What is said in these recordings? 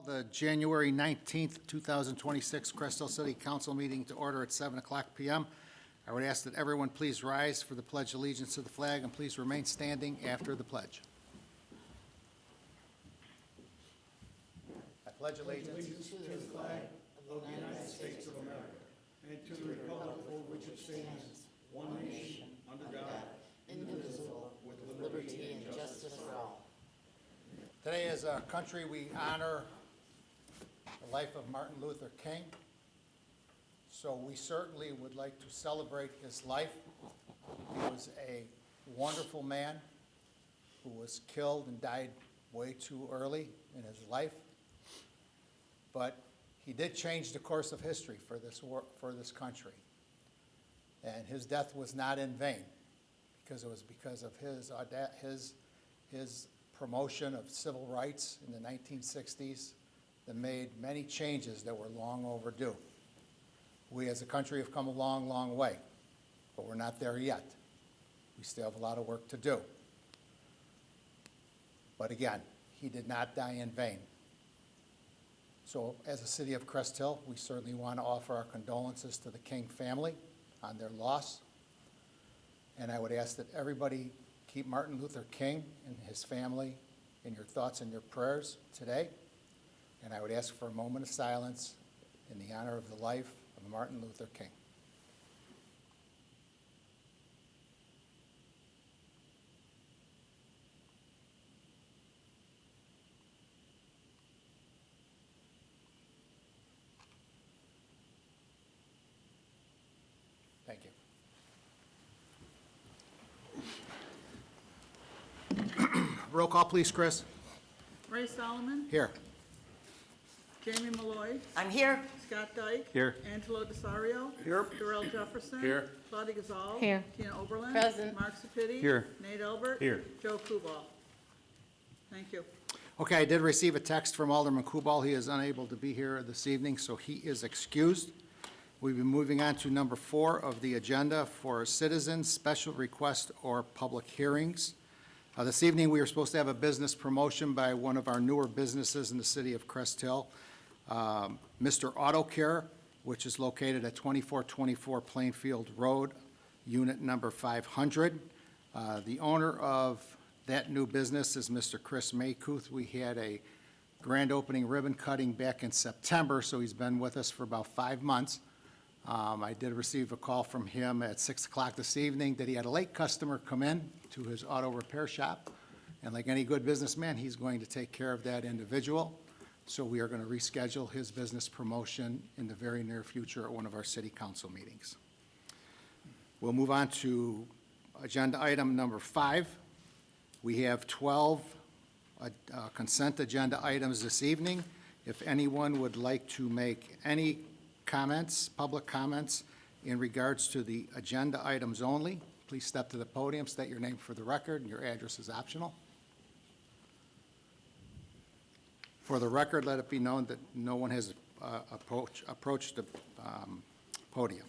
the January 19th, 2026 Crest Hill City Council meeting to order at 7 o'clock p.m. I would ask that everyone please rise for the Pledge of Allegiance to the flag and please remain standing after the pledge. I pledge allegiance To the flag of the United States of America and to the republic for which it stands, one nation, under God, indivisible, with liberty and justice for all. Today, as a country, we honor the life of Martin Luther King. So we certainly would like to celebrate his life. He was a wonderful man who was killed and died way too early in his life. But he did change the course of history for this country. And his death was not in vain, because it was because of his promotion of civil rights in the 1960s that made many changes that were long overdue. We as a country have come a long, long way, but we're not there yet. We still have a lot of work to do. But again, he did not die in vain. So as a city of Crest Hill, we certainly want to offer our condolences to the King family on their loss. And I would ask that everybody keep Martin Luther King and his family in your thoughts and your prayers today. And I would ask for a moment of silence in the honor of the life of Martin Luther King. Thank you. Roll call, please, Chris. Ray Solomon, Here. Jamie Malloy, I'm here. Scott Dyke. Here. Angelo Desario. Here. Darrell Jefferson. Here. Claudia Gazal. Here. Tina Oberlin. Present. Mark Sepiti. Here. Nate Albert. Here. Joe Kubal. Thank you. Okay, I did receive a text from Alderman Kubal. He is unable to be here this evening, so he is excused. We'll be moving on to number 4 of the agenda for citizens, special requests, or public hearings. This evening, we were supposed to have a business promotion by one of our newer businesses in the city of Crest Hill, Mr. Auto Care, which is located at 2424 Plainfield Road, unit number 500. The owner of that new business is Mr. Chris Maycuth. We had a grand opening ribbon cutting back in September, so he's been with us for about 5 months. I did receive a call from him at 6 o'clock this evening that he had a late customer come in to his auto repair shop. And like any good businessman, he's going to take care of that individual. So we are going to reschedule his business promotion in the very near future at one of our city council meetings. We'll move on to agenda item number 5. We have 12 consent agenda items this evening. If anyone would like to make any comments, public comments, in regards to the agenda items only, please step to the podium, state your name for the record, and your address is optional. For the record, let it be known that no one has approached the podium.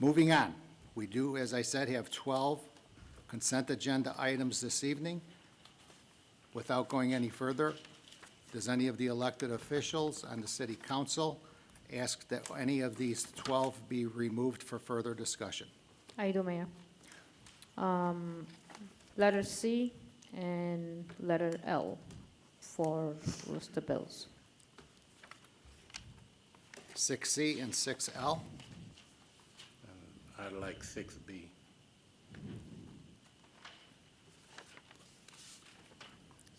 Moving on, we do, as I said, have 12 consent agenda items this evening. Without going any further, does any of the elected officials on the city council ask that any of these 12 be removed for further discussion? I do, Mayor. Letter C and letter L for Rooster Bills. 6C and 6L. I'd like 6B.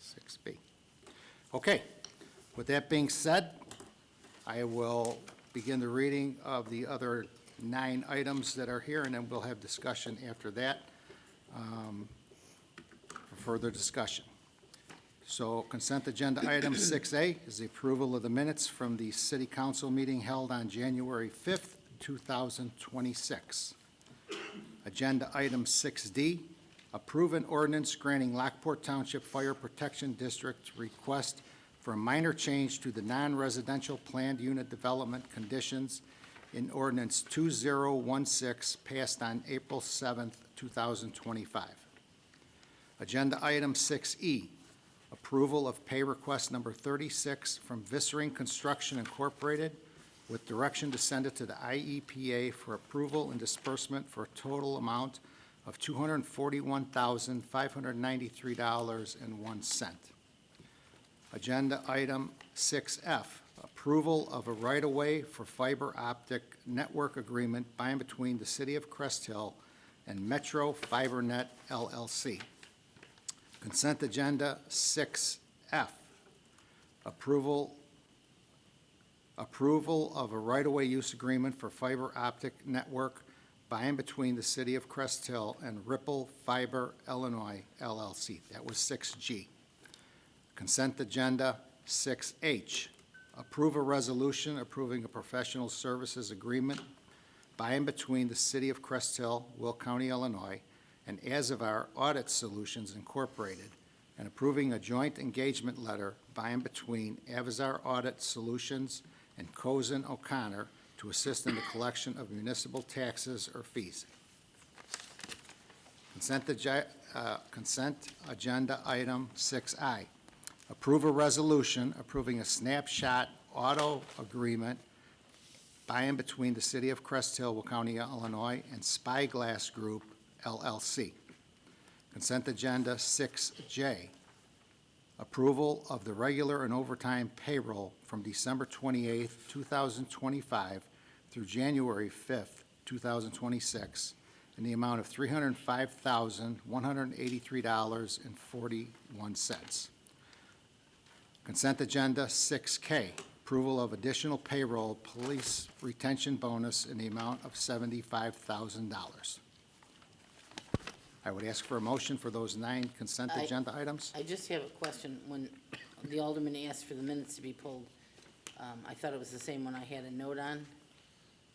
6B. Okay, with that being said, I will begin the reading of the other 9 items that are here, and then we'll have discussion after that for further discussion. So consent agenda item 6A is the approval of the minutes from the city council meeting held on January 5th, 2026. Agenda item 6D, approve an ordinance granting Lockport Township Fire Protection District request for a minor change to the non-residential planned unit development conditions in ordinance 2016 passed on April 7th, 2025. Agenda item 6E, approval of pay request number 36 from Vissering Construction Incorporated with direction to send it to the IEPA for approval and disbursement for a total amount of $241,593.01. Agenda item 6F, approval of a right-of-way for fiber optic network agreement by and between the City of Crest Hill and Metro FiberNet LLC. Consent agenda 6F, approval of a right-of-way use agreement for fiber optic network by and between the City of Crest Hill and Ripple Fiber Illinois LLC. That was 6G. Consent agenda 6H, approve a resolution approving a professional services agreement by and between the City of Crest Hill, Will County, Illinois, and As of Our Audit Solutions Incorporated, and approving a joint engagement letter by and between Avazar Audit Solutions and Cozen O'Connor to assist in the collection of municipal taxes or fees. Consent agenda item 6I, approve a resolution approving a snapshot auto agreement by and between the City of Crest Hill, Will County, Illinois, and Spyglass Group, LLC. Consent agenda 6J, approval of the regular and overtime payroll from December 28th, 2025 through January 5th, 2026, in the amount of $305,183.41. Consent agenda 6K, approval of additional payroll police retention bonus in the amount of $75,000. I would ask for a motion for those 9 consent agenda items. I just have a question. When the alderman asked for the minutes to be pulled, I thought it was the same one I had a note on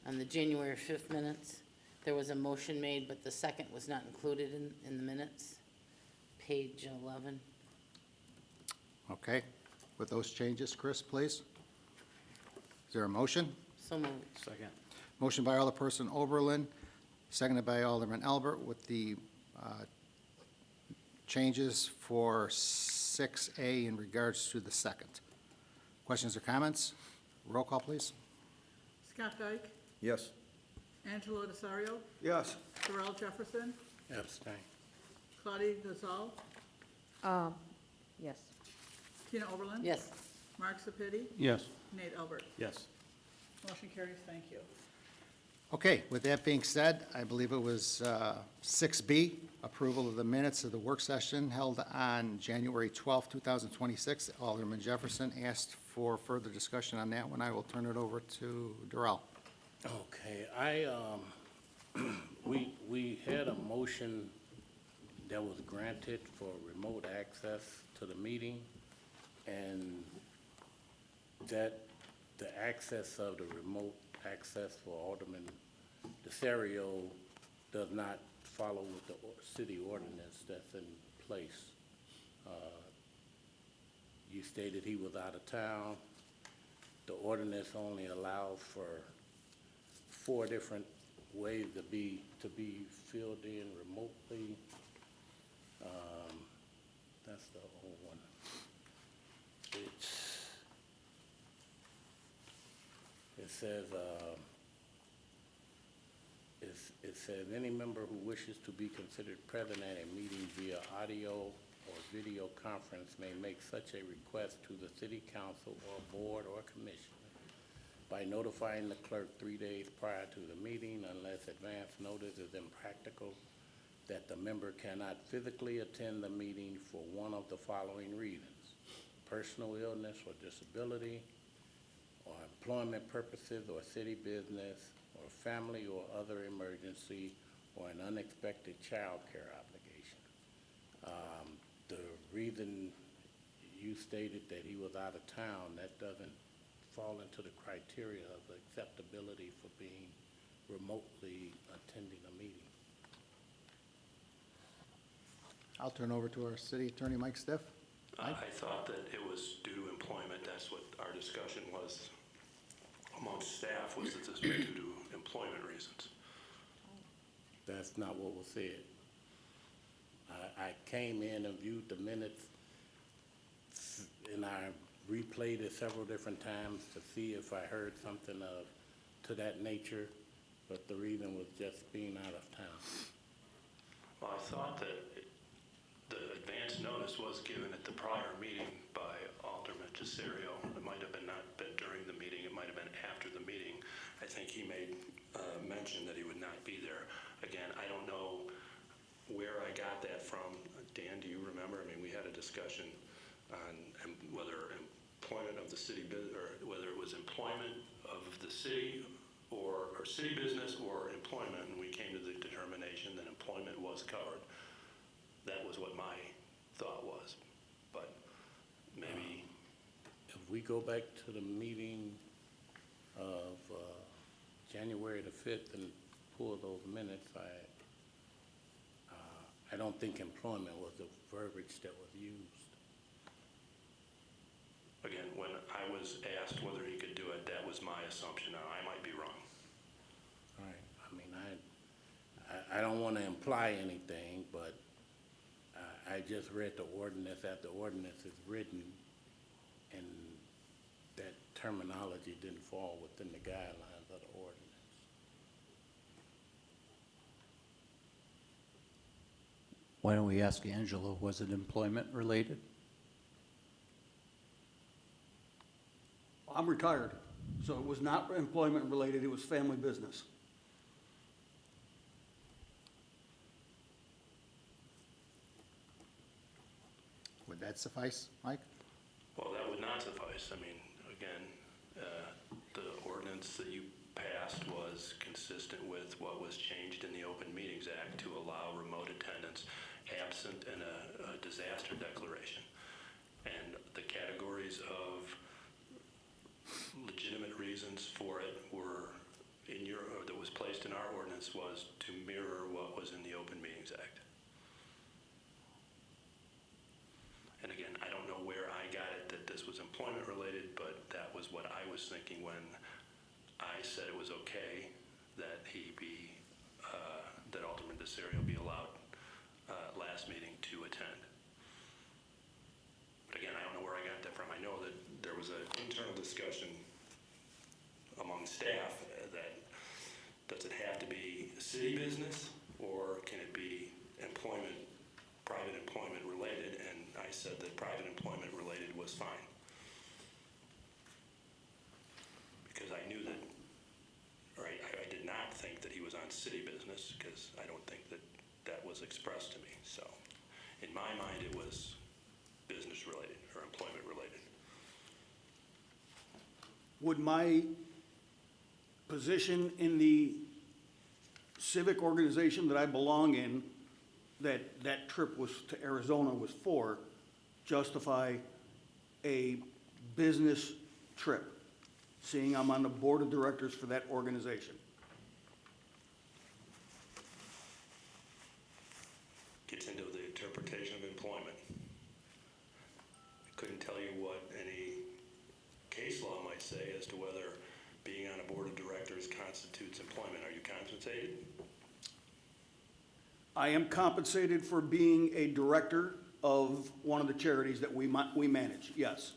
the January 5th minutes. There was a motion made, but the second was not included in the minutes. Page 11. Okay, with those changes, Chris, please. Is there a motion? So moved. Second. Motion by Alderperson Oberlin, seconded by Alderman Albert with the changes for 6A in regards to the second. Questions or comments? Roll call, please. Scott Dyke, Yes. Angelo Desario, Yes. Darrell Jefferson, Abstain. Claudia Gazal, Yes. Tina Oberlin. Yes. Mark Sepiti, Yes. Nate Albert. Yes. Motion carries. Thank you. Okay, with that being said, I believe it was 6B, approval of the minutes of the work session held on January 12, 2026. Alderman Jefferson asked for further discussion on that one. I will turn it over to Darrell. Okay, we had a motion that was granted for remote access to the meeting, and that the access of the remote access for Alderman Desario does not follow with the city ordinance that's in place. You stated he was out of town. The ordinance only allows for 4 different ways to be filled in remotely. That's the old one. It says any member who wishes to be considered present at a meeting via audio or video conference may make such a request to the city council or board or commission by notifying the clerk 3 days prior to the meeting, unless advance notice is impractical, that the member cannot physically attend the meeting for one of the following reasons: personal illness or disability, or employment purposes, or city business, or family or other emergency, or an unexpected child care obligation. The reason you stated that he was out of town, that doesn't fall into the criteria of acceptability for being remotely attending a meeting. I'll turn over to our city attorney, Mike Stiff. I thought that it was due to employment. That's what our discussion was amongst staff, was that this was due to employment reasons. That's not what was said. I came in and viewed the minutes and I replayed it several different times to see if I heard something to that nature, but the reason was just being out of town. Well, I thought that the advance notice was given at the prior meeting by Alderman Cesario. It might have been not been during the meeting, it might have been after the meeting. I think he made mention that he would not be there. Again, I don't know where I got that from. Dan, do you remember? I mean, we had a discussion on whether employment of the city, or whether it was employment of the city or city business or employment, and we came to the determination that employment was covered. That was what my thought was, but maybe. If we go back to the meeting of January the 5th and pull those minutes, I don't think employment was the verbiage that was used. Again, when I was asked whether he could do it, that was my assumption. Now, I might be wrong. All right. I mean, I don't want to imply anything, but I just read the ordinance as the ordinance is written, and that terminology didn't fall within the guidelines of the ordinance. Why don't we ask Angela, was it employment related? I'm retired, so it was not employment related, it was family business. Would that suffice, Mike? Well, that would not suffice. I mean, again, the ordinance that you passed was consistent with what was changed in the Open Meetings Act to allow remote attendance absent in a disaster declaration. And the categories of legitimate reasons for it were that was placed in our ordinance was to mirror what was in the Open Meetings Act. And again, I don't know where I got it that this was employment related, but that was what I was thinking when I said it was okay that that Alderman Cesario be allowed last meeting to attend. But again, I don't know where I got that from. I know that there was an internal discussion among staff that does it have to be city business or can it be employment, private employment related? And I said that private employment related was fine. Because I knew that, or I did not think that he was on city business because I don't think that that was expressed to me. So in my mind, it was business related or employment related. Would my position in the civic organization that I belong in, that trip was to Arizona was for, justify a business trip, seeing I'm on the board of directors for that organization? Gets into the interpretation of employment. I couldn't tell you what any case law might say as to whether being on a board of directors constitutes employment. Are you compensated? I am compensated for being a director of one of the charities that we manage, yes.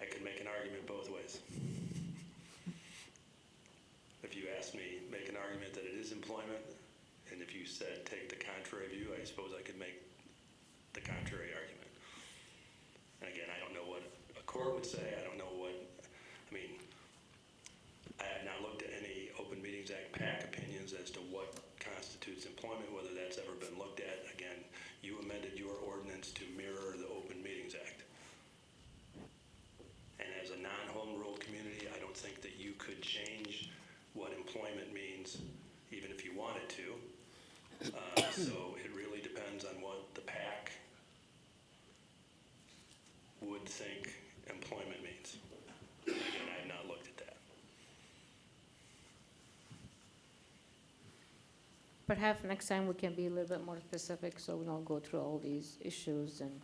I could make an argument both ways. If you asked me, make an argument that it is employment, and if you said take the contrary view, I suppose I could make the contrary argument. And again, I don't know what a court would say. I don't know what, I mean, I have not looked at any Open Meetings Act PAC opinions as to what constitutes employment, whether that's ever been looked at. Again, you amended your ordinance to mirror the Open Meetings Act. And as a non-home rule community, I don't think that you could change what employment means, even if you wanted to. So it really depends on what the PAC would think employment means. Again, I have not looked at that. Perhaps next time we can be a little bit more specific, so we don't go through all these issues, and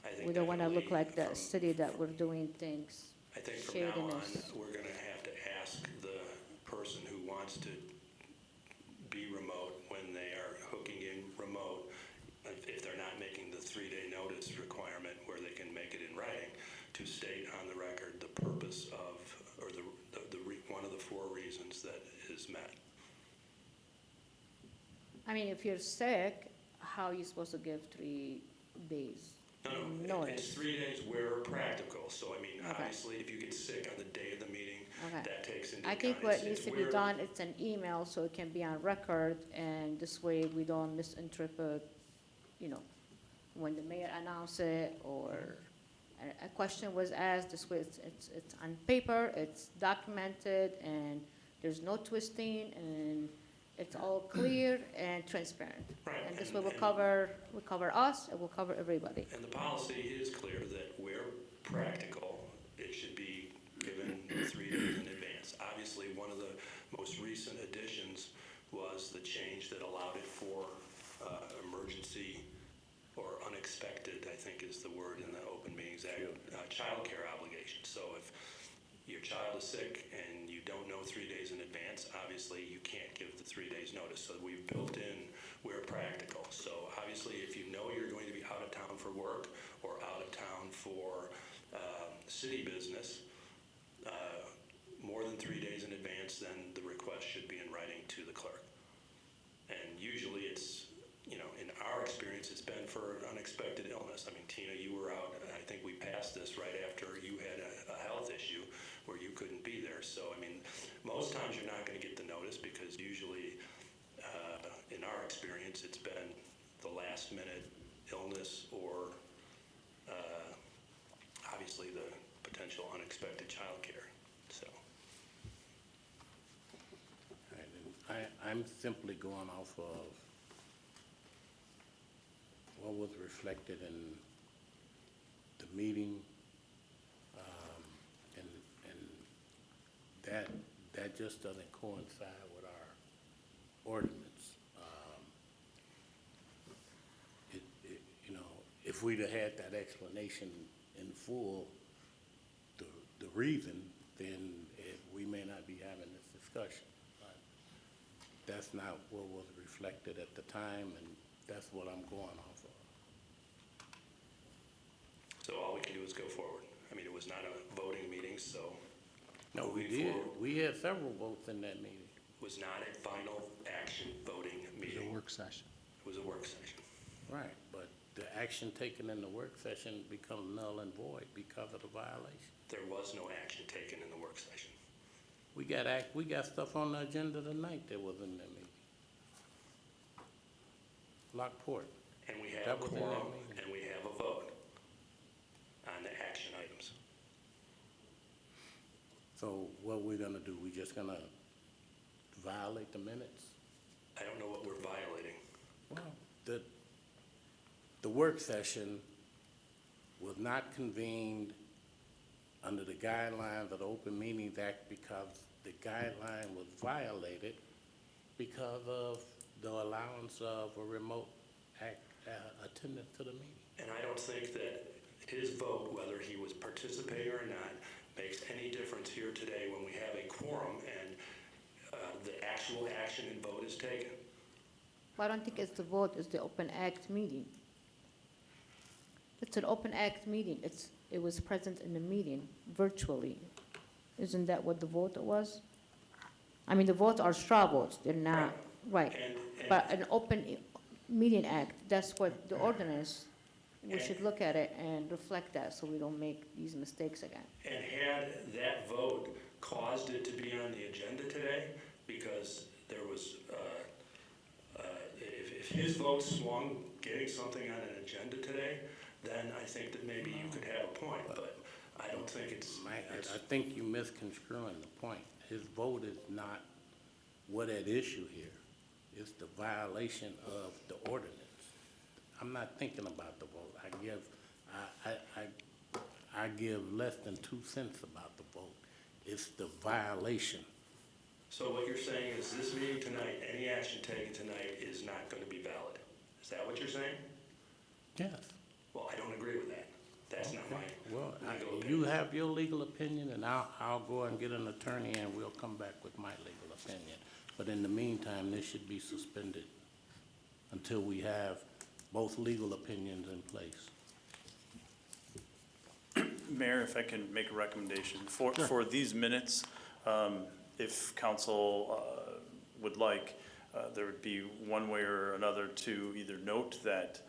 I think we don't want to look definitely like that from- city that we're doing things I think from now on, shadiness. we're going to have to ask the person who wants to be remote when they are hooking in remote, if they're to state on the record the purpose of, or one of the four reasons that is met. I mean, if you're sick, how are you supposed to give 3 days No, it's notice? 3 days where practical, so I mean, Okay. obviously, if you get sick on the day of the meeting, Okay. that takes into I account. think what It's needs to be where- done, it's an email, so it can be on record, and this way we don't misinterpret, you know, when the mayor announce it, or a question was asked, this way it's on paper, it's documented, and there's no twisting, and it's all clear and transparent. Right, And this and- way we'll and- cover us, it will cover everybody. And the policy is clear that where practical, it should be given 3 days in advance. Obviously, one of the most recent additions was the change that allowed it for emergency or unexpected, I think is the word in the Open Meetings Act, childcare obligation. So if your child is sick and you don't know 3 days in advance, obviously you can't give the 3 days notice. So we've built in where practical. So obviously, if you know you're going to be out of town for work or out of town for city business, more than 3 days in advance, then the request should be in writing to the clerk. And usually it's, you know, in our experience, it's been for unexpected illness. I mean, Tina, you were out, I think we passed this right after you had a health issue where you couldn't be there. So, I mean, most times you're not going to get the notice because usually, in our experience, it's been the last minute illness or obviously the potential unexpected childcare. So, I'm simply going off of what was reflected in the meeting, and that just doesn't coincide with our ordinance. You know, if we'd have had that explanation in full, the reason, then we may not be having this discussion. But that's not what was reflected at the time, and that's what I'm going off of. so all we can do is go forward. I mean, it was not a voting meeting, so No, we moving did. forward We had several votes in that meeting. was not a final action voting It's a meeting. work session. It was a work session. Right, but the action taken in the work session becomes null and void because of the violation. There was no action taken in the work session. We got stuff on the agenda tonight that was in that meeting. Lockport. And we have a That was in that quorum, meeting. and we have a vote on the action items. So what we're gonna do, we just gonna violate the minutes? I don't know what we're violating. Well, the work session was not convened under the guidelines of the Open Meetings Act because the guideline was violated because of the allowance of a remote attendance to the meeting. And I don't think that his vote, whether he was participating or not, makes any difference here today when we have a quorum and the actual action and vote is taken. But I don't think it's the vote, it's the open act meeting. It's an open act meeting, it was present in the meeting virtually. Isn't that what the vote was? I mean, the votes are straw votes, they're not, right. And But an open meeting act, that's what the ordinance, we should look at it and reflect that, so we don't make these mistakes again. And had that vote caused it to be on the agenda today, because there was, if his vote swung getting something on an agenda today, then I think that maybe you could have a point, but I don't think it's. I think you misconstruing the point. His vote is not what at issue here. It's the violation of the ordinance. I'm not thinking about the vote. I give less than 2 cents about the vote. It's the violation. So what you're saying is this meeting tonight, any action taken tonight is not going to be valid? Is that what you're saying? Yes. Well, I don't agree with that. That's not my Well, legal you opinion. have your legal opinion, and I'll go and get an attorney, and we'll come back with my legal opinion. But in the meantime, this should be suspended until we have both legal opinions in place. Mayor, if I can make a recommendation, for these minutes, if council would like, there would be one way or another to either note that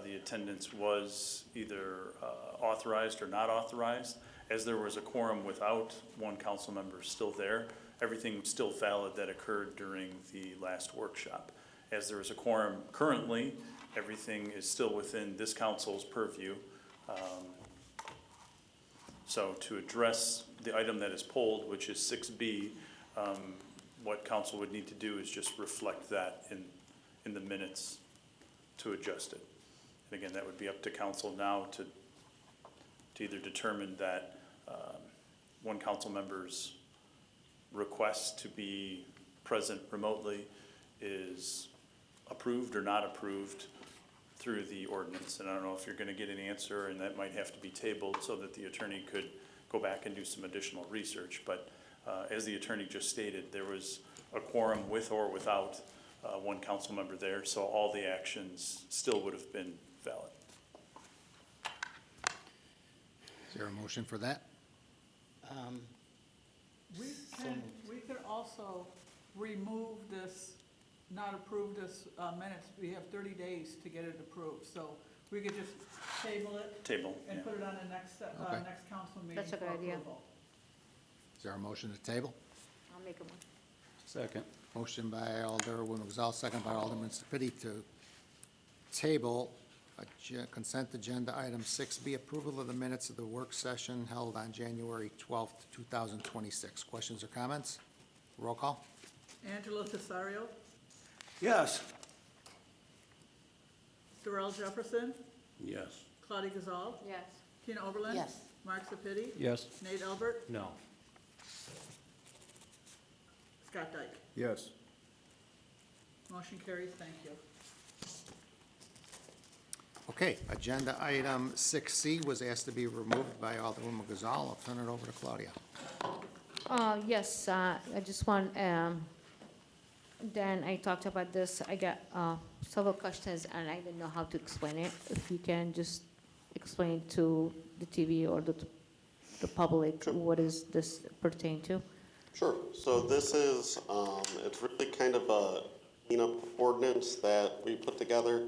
the attendance was either authorized or not authorized. As there was a quorum without one council member still there, everything was still valid that occurred during the last workshop. As there is a quorum currently, everything is still within this council's purview. So to address the item that is pulled, which is 6B, what council would need to do is just reflect that in the minutes to adjust it. And again, that would be up to council now to either determine that one council member's request to be present remotely is approved or not approved through the ordinance. And I don't know if you're going to get an answer, and that might have to be tabled so that the attorney could go back and do some additional research. But as the attorney just stated, there was a quorum with or without one council member there, so all the actions still would have been valid. Is there a motion for that? We could also remove this, not approve this minutes. We have 30 days to get it approved, so we could just table it Table, yeah. and put it on the next, Okay. next council meeting That's a for good idea. approval. Is there a motion to table? I'll make a motion. Second. Motion by Alderwoman Gazal, second by Alderman Sapiti to table consent agenda item 6B, approval of the minutes of the work session held on January 12th, 2026. Questions or comments? Roll call. Angelo Cesario, Yes. Darrell Jefferson, Yes. Claudia Gazal, Yes. Tina Oberlin. Yes. Mark Sepiti, Yes. Nate Albert, No. Scott Dyke. Yes. Motion carries, thank you. Okay, agenda item 6C was asked to be removed by Alderwoman Gazal. I'll turn it over to Claudia. Yes, I just want, Dan, I talked about this, I got several questions and I didn't know how to explain it. If you can just explain to the TV or the public, what is this pertain to? Sure. So this is, it's really kind of a cleanup ordinance that we put together.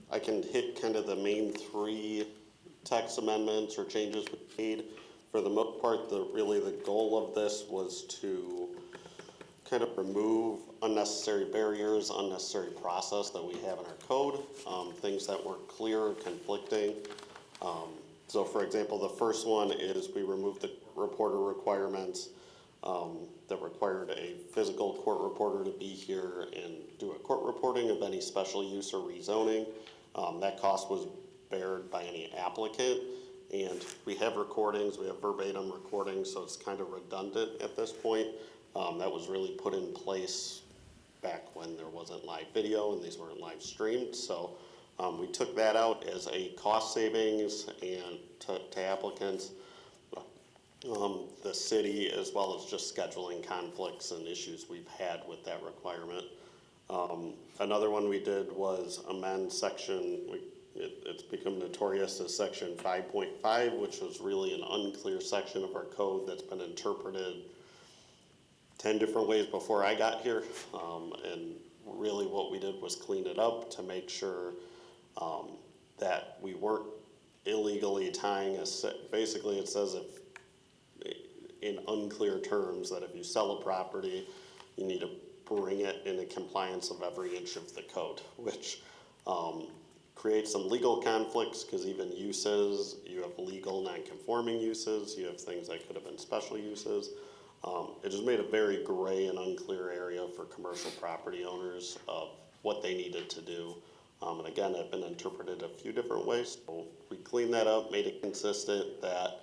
I can hit kind of the main three text amendments or changes we made. For the most part, really the goal of this was to kind of remove unnecessary barriers, unnecessary process that we have in our code, things that weren't clear, conflicting. So for example, the first one is we removed the reporter requirements that required a physical court reporter to be here and do a court reporting of any special use or rezoning. That cost was bared by any applicant, and we have recordings, we have verbatim recordings, so it's kind of redundant at this point. That was really put in place back when there wasn't live video and these weren't live streamed, so we took that out as a cost savings and to applicants, the city, as well as just scheduling conflicts and issues we've had with that requirement. Another one we did was amend section, it's become notorious as section 5.5, which was really an unclear section of our code that's been interpreted 10 different ways before I got here. And really what we did was clean it up to make sure that we weren't illegally tying basically it says in unclear terms that if you sell a property, you need to bring it into compliance of every inch of the code, which creates some legal conflicts because even uses, you have legal non-conforming uses, you have things that could have been special uses. It just made a very gray and unclear area for commercial property owners of what they needed to do. And again, it's been interpreted a few different ways. So we cleaned that up, made it consistent that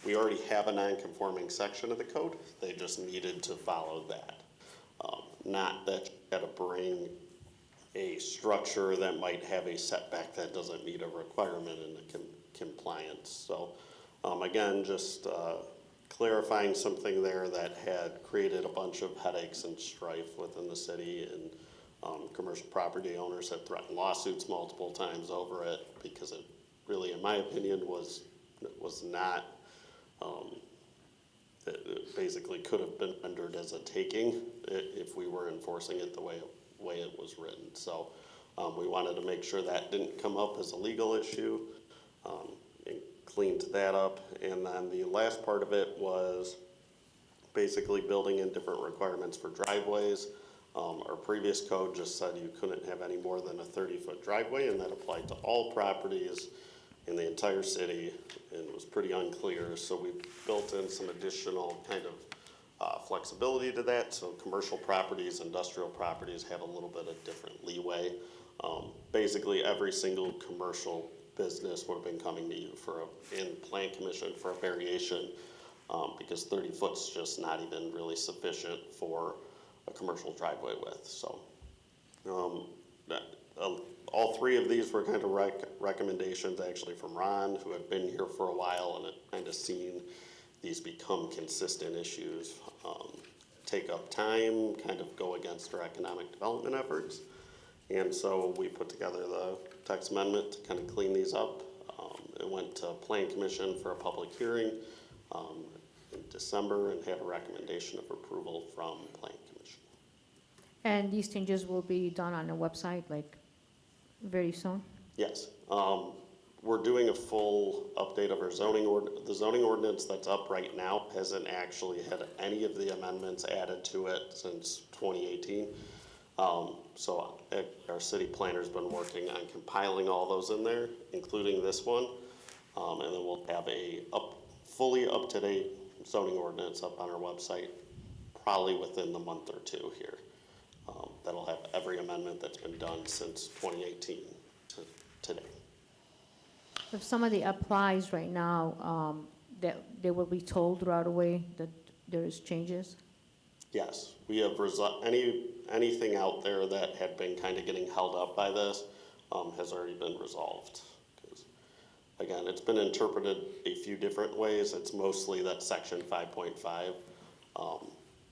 we already have a non-conforming section of the code. They just needed to follow that. Not that you gotta bring a structure that might have a setback that doesn't meet a requirement in the compliance. So again, just clarifying something there that had created a bunch of headaches and strife within the city, and commercial property owners had threatened lawsuits multiple times over it because it really, in my opinion, was not, that it basically could have been rendered as a taking if we were enforcing it the way it was written. So we wanted to make sure that didn't come up as a legal issue, and cleaned that up. And then the last part of it was basically building in different requirements for driveways. Our previous code just said you couldn't have any more than a 30-foot driveway, and that applied to all properties in the entire city, and it was pretty unclear. So we built in some additional kind of flexibility to that. So commercial properties, industrial properties have a little bit of different leeway. Basically, every single commercial business would have been coming to you in plan commission for a variation, because 30 foot's just not even really sufficient for a commercial driveway width. So all three of these were kind of recommendations actually from Ron, who had been here for a while and had kind of seen these become consistent issues, take up time, kind of go against our economic development efforts. And so we put together the text amendment to kind of clean these up. It went to Plan Commission for a public hearing in December and had a recommendation of approval from Plan Commission. And these changes will be done on the website, like, very soon? Yes. We're doing a full update of our the zoning ordinance that's up right now hasn't actually had any of the amendments added to it since 2018. So our city planner's been working on compiling all those in there, including this one. And then we'll have a fully up-to-date zoning ordinance up on our website probably within the month or two here. That'll have every amendment that's been done since 2018 to today. If somebody applies right now, that they will be told right away that there is changes? Yes, we have anything out there that had been kind of getting held up by this has already been resolved. Because again, it's been interpreted a few different ways. It's mostly that section 5.5,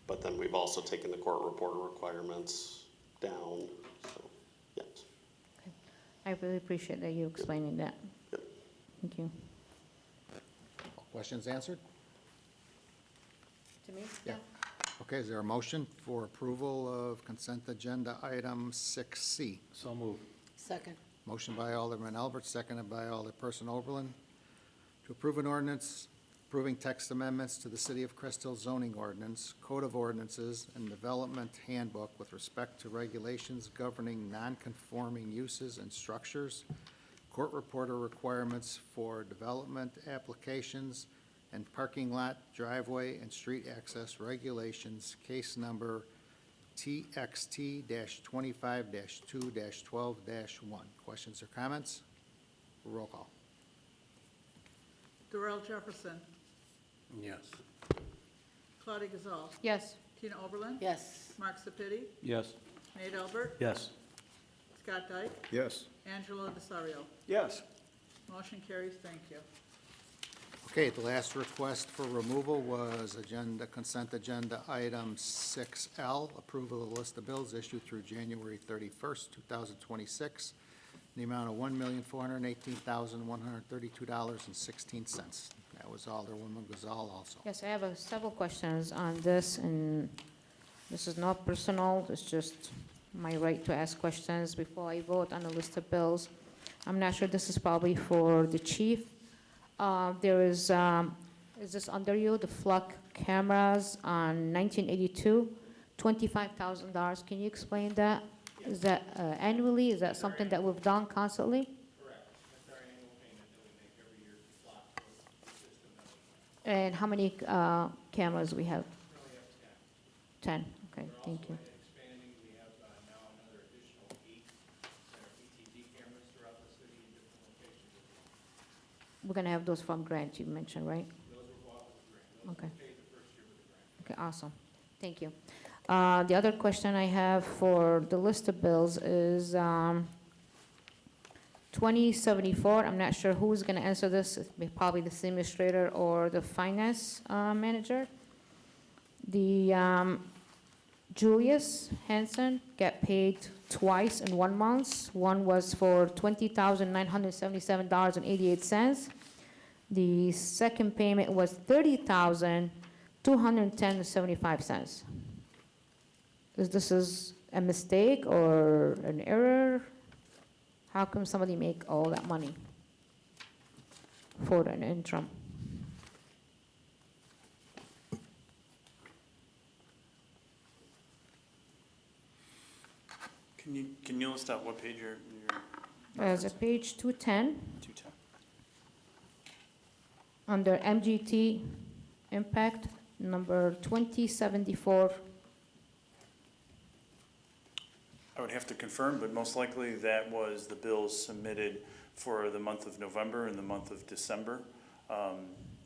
but then we've also taken the court reporter requirements down. So yes. Okay. I really appreciate that you explaining that. Yep. Thank you. Questions answered? To me? Yeah. Okay, is there a motion for approval of consent agenda item 6C? So moved. Second. Motion by Alderman Albert, seconded by Alderperson Oberlin, to approve an ordinance approving text amendments to the City of Crest Hill zoning ordinance, Code of Ordinances, and Development Handbook with respect to regulations governing non-conforming uses and structures, court reporter requirements for development applications, and parking lot, driveway, and street access regulations, case number TXT-25-2-12-1. Questions or comments? Roll call. Darrell Jefferson, Yes. Claudia Gazal, Yes. Tina Oberlin. Yes. Mark Sepiti, Yes. Nate Albert, Yes. Scott Dyke, Yes. Angelo Desario. Yes. Motion carries, thank you. Okay, the last request for removal was consent agenda item 6L, approval of the list of bills issued through January 31st, 2026, in the amount of $1,418,132.16. That was Alderwoman Gazal also. Yes, I have several questions on this, and this is not personal, it's just my right to ask questions before I vote on the list of bills. I'm not sure, this is probably for the chief. There is this under you, the flock cameras on 1982, $25,000. Can you explain that? Is that annually? Is that something that we've done constantly? Correct. That's our annual payment that we make every year to flock the system that we have. And how many cameras we have? We only have 10. 10, okay, thank you. We're also expanding. We have now another additional 8 that are ETD cameras throughout the city in different locations. We're gonna have those from grant, you mentioned, right? Those were bought with the grant. Those Okay. were paid the first year with the grant. Okay, awesome. Thank you. The other question I have for the list of bills is 2074. I'm not sure who's going to answer this. It's probably the city administrator or the finance manager. The Julius Hanson got paid twice in 1 month. One was for $20,977.88. The second payment was $30,210.75. Is this a mistake or an error? How come somebody make all that money for an interim? Can you list out what page you're As a page 210, 210? under MGT impact, number 2074. I would have to confirm, but most likely that was the bills submitted for the month of November and the month of December.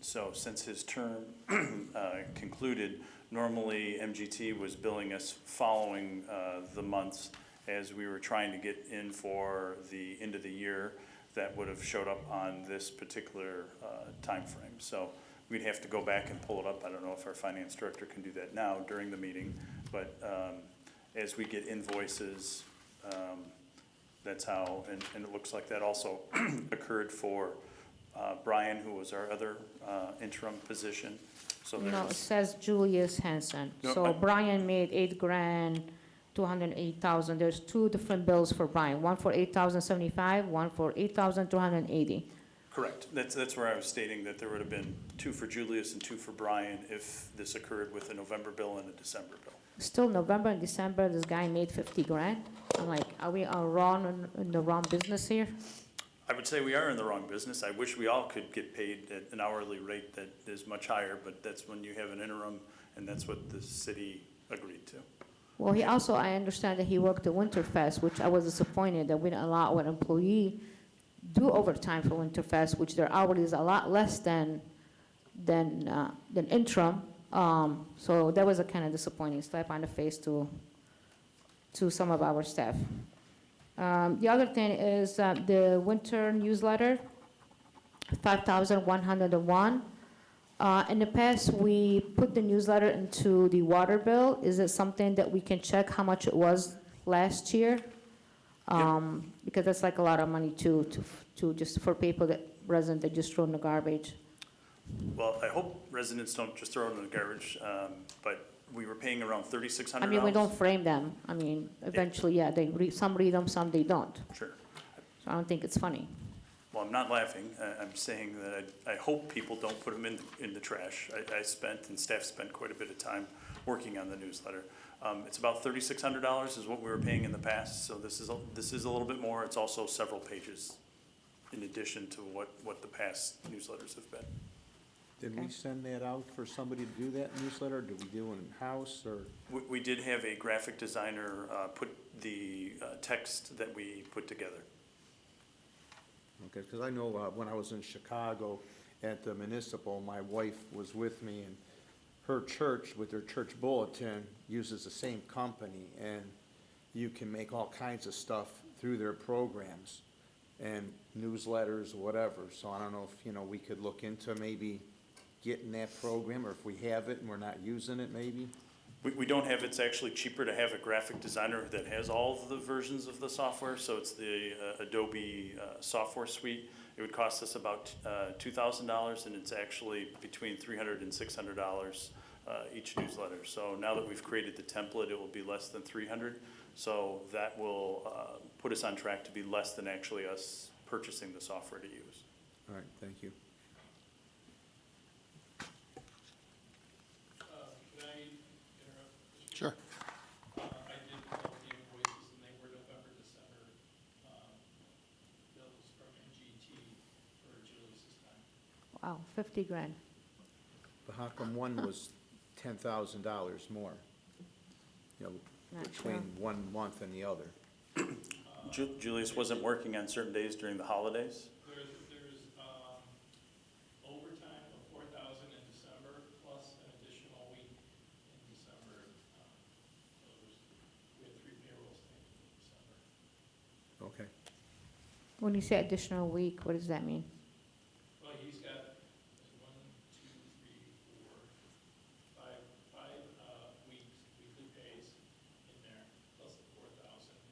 So since his term concluded, normally MGT was billing us following the months as we were trying to get in for the end of the year. That would have showed up on this particular timeframe. So we'd have to go back and pull it up. I don't know if our finance director can do that now during the meeting, but as we get invoices, that's how, and it looks like that also occurred for Brian, who was our other interim position. So No, it there's, says Julius Hanson. No, So I- Brian made $8,208,000. There's two different bills for Brian, one for $8,075, one for $8,280. correct. That's where I was stating that there would have been two for Julius and two for Brian if this occurred with a November bill and a December bill. Still November and December, this guy made 50 grand. I'm like, are we in the wrong business here? I would say we are in the wrong business. I wish we all could get paid at an hourly rate that is much higher, but that's when you have an interim, and that's what the city agreed to. Well, he also, I understand that he worked at Winterfest, which I was disappointed that we didn't allow an employee do overtime for Winterfest, which their hourly is a lot less than interim. So that was a kind of disappointing slap on the face to some of our staff. The other thing is the winter newsletter, 5,101. In the past, we put the newsletter into the water bill. Is it something that we can check how much it was last year? Because that's like a lot of money to just for people residents that just throw in the garbage. Well, I hope residents don't just throw it in the garbage, but we were paying around $3,600. I mean, we don't frame them. I mean, eventually, yeah, some read them, some they don't. Sure. So I don't think it's funny. Well, I'm not laughing. I'm saying that I hope people don't put them in the trash. I spent, and staff spent quite a bit of time working on the newsletter. It's about $3,600 is what we were paying in the past, so this is a little bit more. It's also several pages in addition to what the past newsletters have been. Did Okay. we send that out for somebody to do that newsletter? Did we do it in-house, or? We did have a graphic designer put the text that we put together. Okay, because I know when I was in Chicago at the municipal, my wife was with me, and her church, with their church bulletin, uses the same company, and you can make all kinds of stuff through their programs and newsletters, whatever. So I don't know if, we could look into maybe getting that program, or if we have it and we're not using it, maybe. We don't have, it's actually cheaper to have a graphic designer that has all of the versions of the software, so it's the Adobe software suite. It would cost us about $2,000, and it's actually between $300 and $600 each newsletter. So now that we've created the template, it will be less than $300. So that will put us on track to be less than actually us purchasing the software to use. All right, thank you. Can I interrupt? Sure. I did look at the invoices, and they were November, December bills from MGT for Julius's time. Wow, 50 grand. But how come one was $10,000 more? Not Between sure. 1 month and the other? Julius wasn't working on certain days during the holidays. There's overtime of 4,000 in December, plus an additional week in December. So we had 3 payrolls taken in December. Okay. When you say additional week, what does that mean? Well, he's got 1, 2, 3, 4, 5 weeks, weekly pays in there, plus the 4,000 in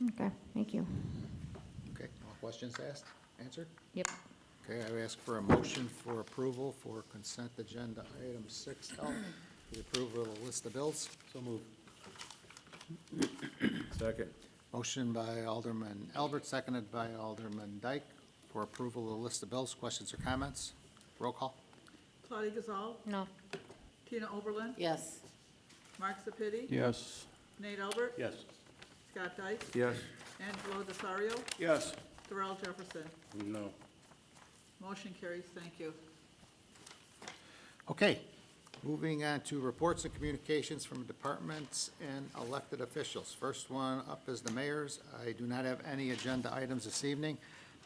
Okay, thank you. Okay, all questions asked, answered? Yep. Okay, I ask for a motion for approval for consent agenda item 6L, the approval of the list of bills. So moved. Second. Motion by Alderman Albert, seconded by Alderman Dyke for approval of the list of bills. Questions or comments? Roll call. Claudia Gazal, No. Tina Oberlin, Yes. Mark Sepiti, Yes. Nate Albert, Yes. Scott Dyke, Yes. Angelo Desario, Yes. Darrell Jefferson. No. Motion carries, thank you. Okay, moving on to reports and communications from departments and elected officials. First one up is the mayor's. I do not have any agenda items this evening.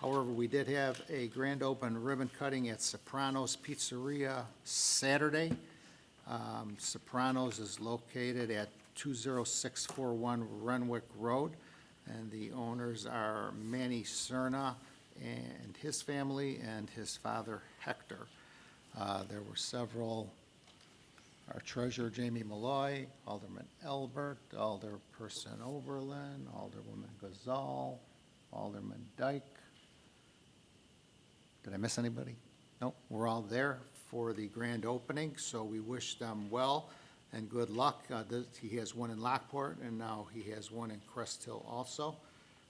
However, we did have a grand open ribbon cutting at Sopranos Pizzeria Saturday. Sopranos is located at 20641 Renwick Road, and the owners are Manny Cerna and his family and his father Hector. There were several, our treasurer Jamie Malloy, Alderman Elbert, Alderperson Oberlin, Alderwoman Gazal, Alderman Dyke. Did I miss anybody? Nope, we're all there for the grand opening, so we wish them well and good luck. He has one in Lockport, and now he has one in Crest Hill also.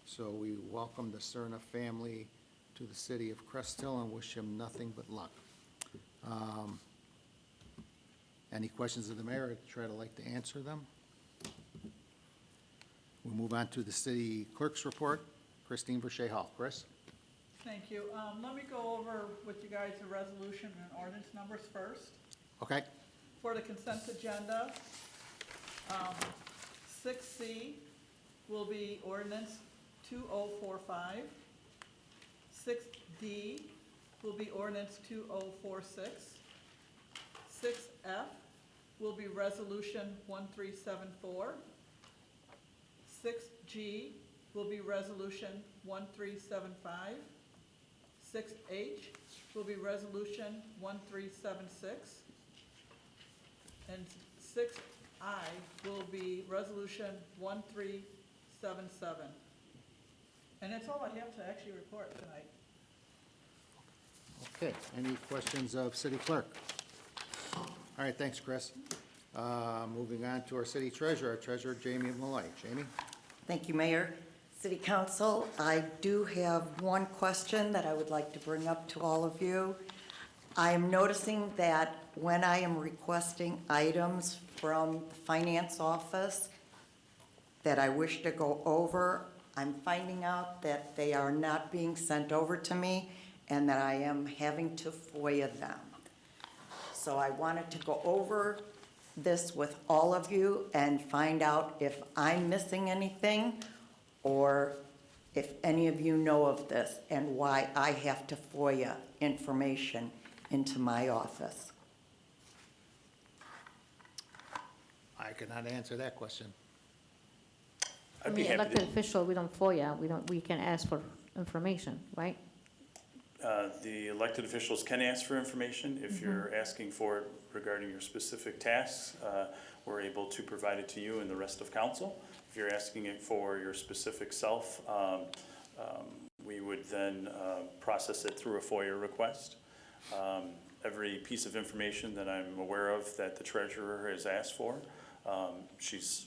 So we welcome the Cerna family to the city of Crest Hill and wish him nothing but luck. Any questions of the mayor? I'd try to answer them. We'll move on to the city clerk's report. Christine Verche Hall. Chris? Thank you. Let me go over with you guys the resolution and ordinance numbers first. Okay, For the consent agenda, 6C will be ordinance 2045. 6D will be ordinance 2046. 6F will be resolution 1374. 6G will be resolution 1375. 6H will be resolution 1376. And 6I will be resolution 1377. And that's all I have to actually report tonight. okay. Any questions of city clerk? All right, thanks, Chris. Moving on to our city treasurer, Jamie Malloy. Jamie? Thank you, Mayor. City Council, I do have one question that I would like to bring up to all of you. I am noticing that when I am requesting items from the finance office that I wish to go over, I'm finding out that they are not being sent over to me and that I am having to FOIA them. So I wanted to go over this with all of you and find out if I'm missing anything or if any of you know of this and why I have to FOIA information into my office. I cannot answer that question. I I'd be mean, happy elected to. official, we don't FOIA, we can ask for information, right? The elected officials can ask for information. If you're asking for it regarding your specific tasks, we're able to provide it to you and the rest of council. If you're asking it for your specific self, we would then process it through a FOIA request. Every piece of information that I'm aware of that the treasurer has asked for, she's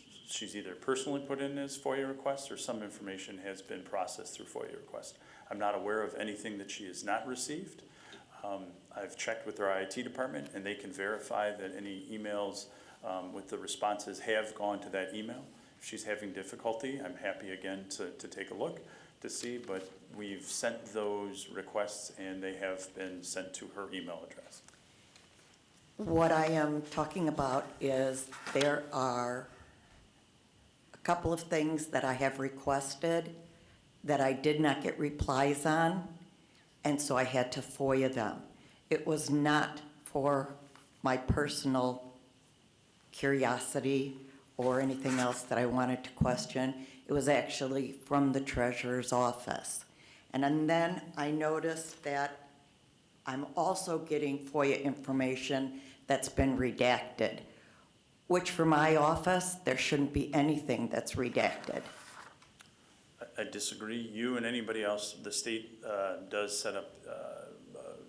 either personally put in as FOIA requests or some information has been processed through FOIA request. I'm not aware of anything that she has not received. I've checked with our IT department and they can verify that any emails with the responses have gone to that email. If she's having difficulty, I'm happy again to take a look to see, but we've sent those requests and they have been sent to her email address. What I am talking about is there are a couple of things that I have requested that I did not get replies on, and so I had to FOIA them. It was not for my personal curiosity or anything else that I wanted to question. It was actually from the treasurer's office. And then I noticed that I'm also getting FOIA information that's been redacted, which for my office, there shouldn't be anything that's redacted. I disagree. You and anybody else, the state does set up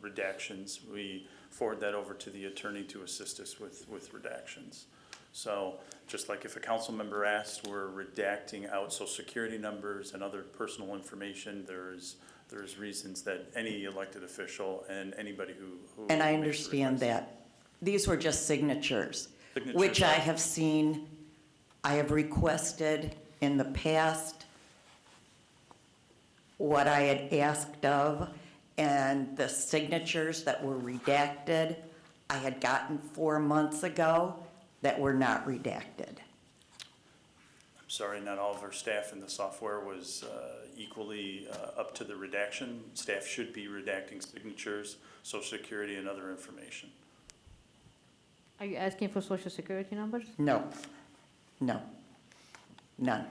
redactions. We forward that over to the attorney to assist us with redactions. So just like if a council member asked, we're redacting out social security numbers and other personal information, there's reasons that any elected official and anybody who And I makes a understand request. that. These were just signatures, Signatures which I are- have seen, I have requested in the past what I had asked of, and the signatures that were redacted, I had gotten 4 months ago that were not redacted. I'm sorry, not all of our staff in the software was equally up to the redaction. Staff should be redacting signatures, social security, and other information. Are you asking for social security numbers? No, none.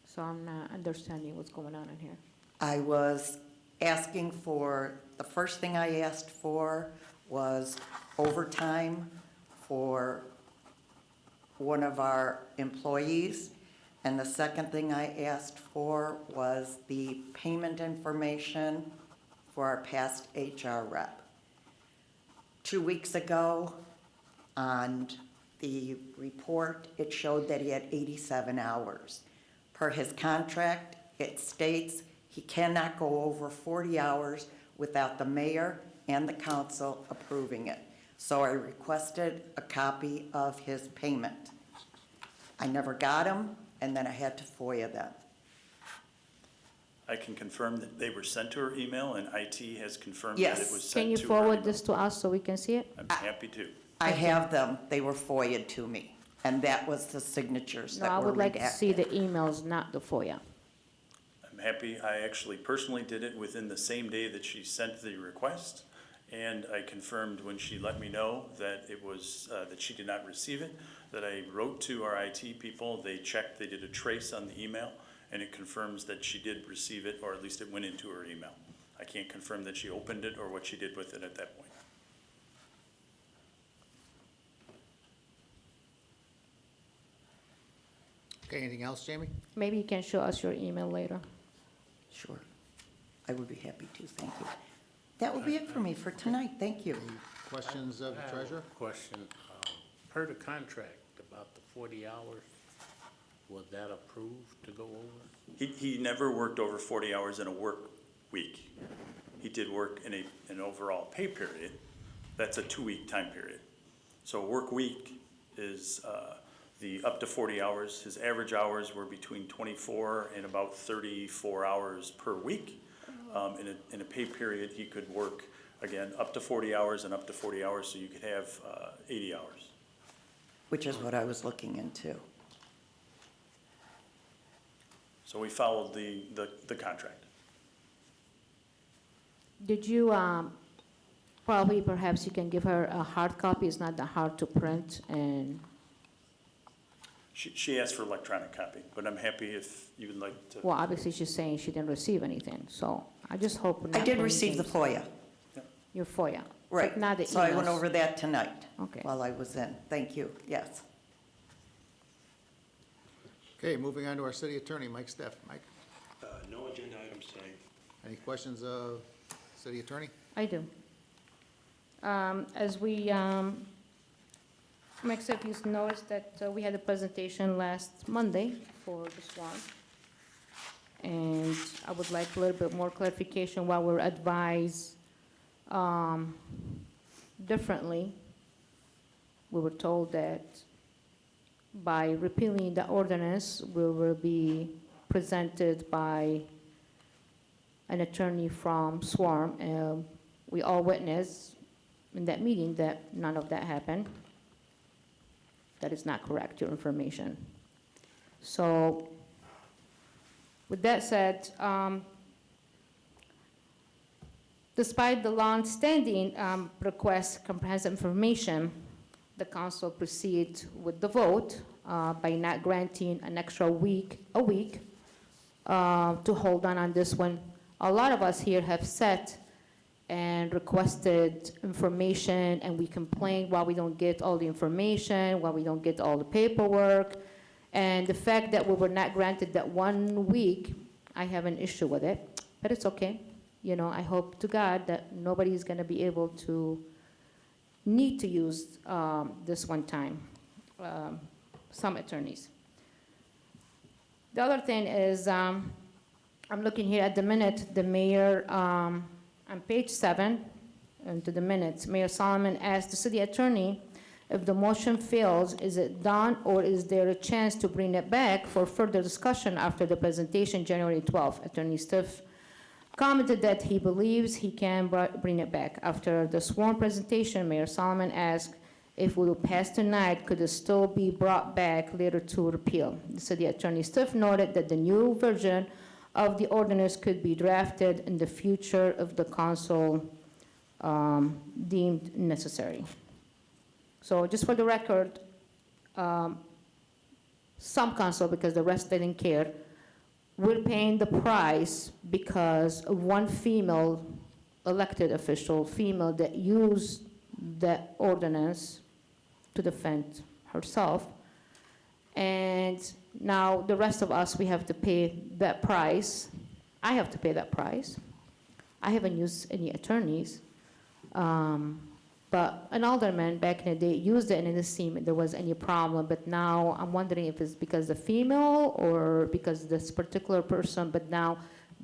So I'm not understanding what's going on in here. I was asking for, the first thing I asked for was overtime for one of our employees. And the second thing I asked for was the payment information for our past HR rep. 2 weeks ago, on the report, it showed that he had 87 hours. Per his contract, it states he cannot go over 40 hours without the mayor and the council approving it. So I requested a copy of his payment. I never got them, and then I had to FOIA them. I can confirm that they were sent to her email, and IT has confirmed that it Yes. was sent Can you to her forward email. this to us so we can see it? I'm happy to. I have them, they were FOIA'd to me, and that was the signatures No, I that were would like to see the redacted. emails, not the FOIA. I'm happy. I actually personally did it within the same day that she sent the request, and I confirmed when she let me know that it was, that she did not receive it, that I wrote to our IT people, they checked, they did a trace on the email, and it confirms that she did receive it, or at least it went into her email. I can't confirm that she opened it or what she did with it at that point. Okay, anything else, Jamie? Maybe you can show us your email later. Sure, I would be happy to, thank you. That will be it for me for tonight, thank you. Any questions of the I have treasurer? a question. Per the contract, about the 40 hours, was that approved to go over? He never worked over 40 hours in a work week. He did work in an overall pay period. That's a 2-week time period. So a work week is the up to 40 hours. His average hours were between 24 and about 34 hours per week. In a pay period, he could work, again, up to 40 hours and up to 40 hours, so you could have 80 hours. Which is what I was looking into. So we followed the contract. Did you, probably perhaps you can give her a hard copy, it's not that hard to print, and, She asked for electronic copy, but I'm happy if you would like to. well, obviously she's saying she didn't receive anything, so I just hope we're not I did playing receive the games. FOIA, Your FOIA. right. But not the emails. So I went over that tonight. Okay. While I was in, thank you, yes. Okay, moving on to our city attorney, Mike Steff. Mike, No agenda items tonight. any questions of city attorney? I do. As we, Mike, if you noticed that we had a presentation last Monday for the SWAN. And I would like a little bit more clarification while we're advised differently. We were told that by repealing the ordinance, we will be presented by an attorney from SWARM. We all witnessed in that meeting that none of that happened. That is not correct, your information. So, with that said, despite the long-standing request comprehensive information, the council proceed with the vote by not granting an extra week to hold on this one. A lot of us here have sat and requested information, and we complain why we don't get all the information, why we don't get all the paperwork. And the fact that we were not granted that 1 week, I have an issue with it, but it's okay. You know, I hope to God that nobody's gonna be able to need to use this one time, some attorneys. The other thing is, I'm looking here at the minute, the mayor, on page 7, into the minutes, Mayor Solomon asked the city attorney, if the motion fails, is it done, or is there a chance to bring it back for further discussion after the presentation January 12th? Attorney Stiff commented that he believes he can bring it back. After the sworn presentation, Mayor Solomon asked if we will pass tonight, could it still be brought back later to repeal? The city attorney Stiff noted that the new version of the ordinance could be drafted in the future if the council deemed necessary. So just for the record, some council, because the rest didn't care, we're paying the price because of one female elected official, female that used that ordinance to defend herself. And now the rest of us, we have to pay that price. I have to pay that price. I haven't used any attorneys. But an alderman back in the day used it and it didn't seem there was any problem. But now I'm wondering if it's because the female or because this particular person, but now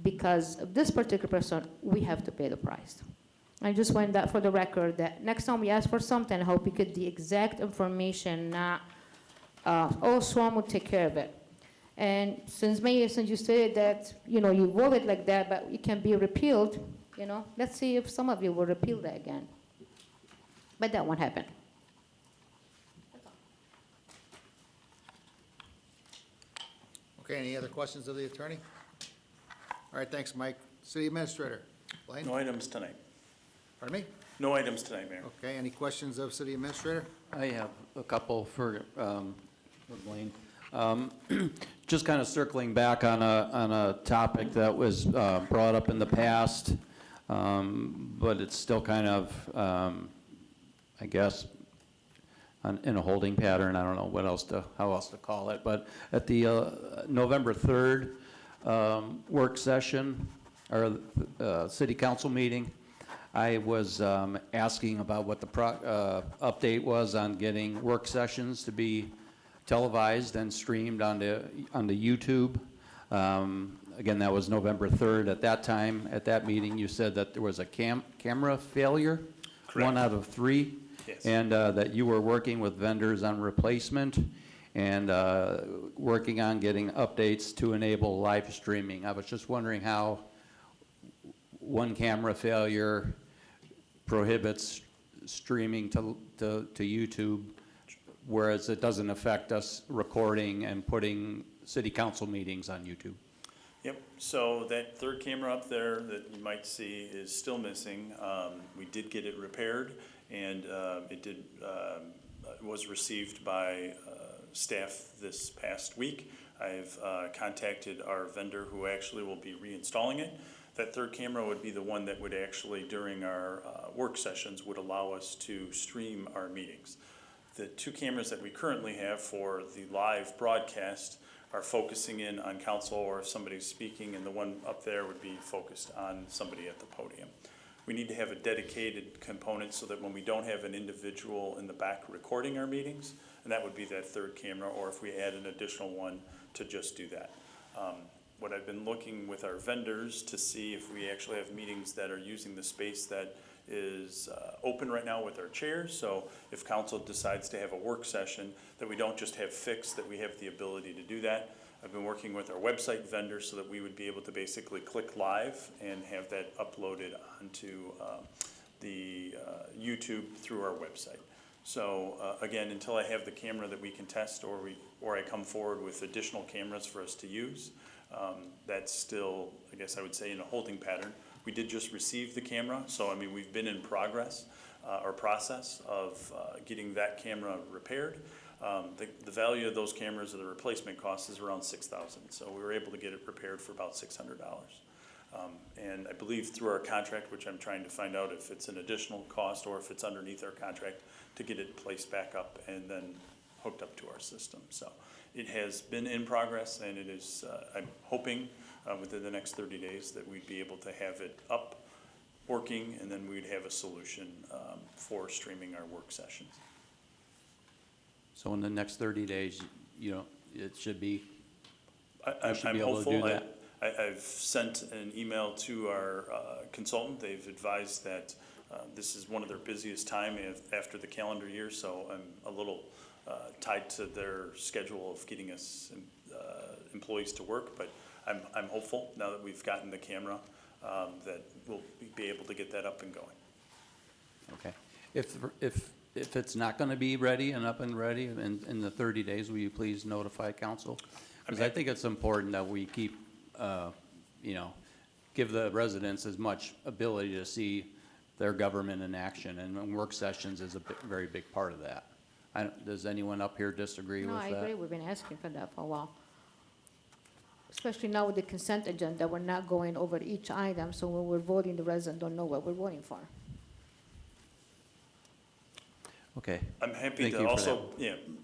because of this particular person, we have to pay the price. I just want that for the record, that next time we ask for something, I hope we get the exact information, not, oh, Swan will take care of it. And since Mayor, since you said that, you know, you voted like that, but it can be repealed, you know, let's see if some of you will repeal that again. But that won't happen. Okay, any other questions of the attorney? All right, thanks, Mike. City Administrator, Blaine? No items tonight. Pardon me? No items tonight, Mayor. Okay, any questions of City Administrator? I have a couple for Blaine. Just kind of circling back on a topic that was brought up in the past, but it's still kind of, I guess, in a holding pattern. I don't know how else to call it. But at the November 3rd work session, or city council meeting, I was asking about what the update was on getting work sessions to be televised and streamed onto YouTube. Again, that was November 3rd. At that time, at that meeting, you said that there was a camera failure, Correct. 1 out of 3. Yes. And that you were working with vendors on replacement and working on getting updates to enable live streaming. I was just wondering how one camera failure prohibits streaming to YouTube, whereas it doesn't affect us recording and putting city council meetings on YouTube. Yep, so that third camera up there that you might see is still missing. We did get it repaired, and it was received by staff this past week. I've contacted our vendor who actually will be reinstalling it. That third camera would be the one that would actually, during our work sessions, would allow us to stream our meetings. The 2 cameras that we currently have for the live broadcast are focusing in on council or if somebody's speaking, and the one up there would be focused on somebody at the podium. We need to have a dedicated component so that when we don't have an individual in the back recording our meetings, and that would be that third camera, or if we add an additional one to just do that. What I've been looking with our vendors to see if we actually have meetings that are using the space that is open right now with our chairs. So if council decides to have a work session, that we don't just have fixed, that we have the ability to do that. I've been working with our website vendors so that we would be able to basically click live and have that uploaded onto the YouTube through our website. So again, until I have the camera that we can test, or I come forward with additional cameras for us to use, that's still, I guess I would say, in a holding pattern. We did just receive the camera, so I mean, we've been in progress or process of getting that camera repaired. The value of those cameras, or the replacement cost, is around $6,000. So we were able to get it repaired for about $600. And I believe through our contract, which I'm trying to find out if it's an additional cost or if it's underneath our contract, to get it placed back up and then hooked up to our system. So it has been in progress, and it is, I'm hoping within the next 30 days that we'd be able to have it up, working, and then we'd have a solution for streaming our work sessions. So in the next 30 days, you know, it should be, I'm should be able to hopeful. do that. I've sent an email to our consultant. They've advised that this is one of their busiest time after the calendar year, so I'm a little tied to their schedule of getting us employees to work, but I'm hopeful now that we've gotten the camera that we'll be able to get that up and going. Okay. If it's not going to be ready and up and ready in the 30 days, will you please notify council? Because I think it's important that we keep, you know, give the residents as much ability to see their government in action, and work sessions is a very big part of that. Does anyone up here disagree with No, that? I agree, we've been asking for that for a while. Especially now with the consent agenda, we're not going over each item, so when we're voting, the resident don't know what we're voting for. Okay. I'm happy Thank to you for also,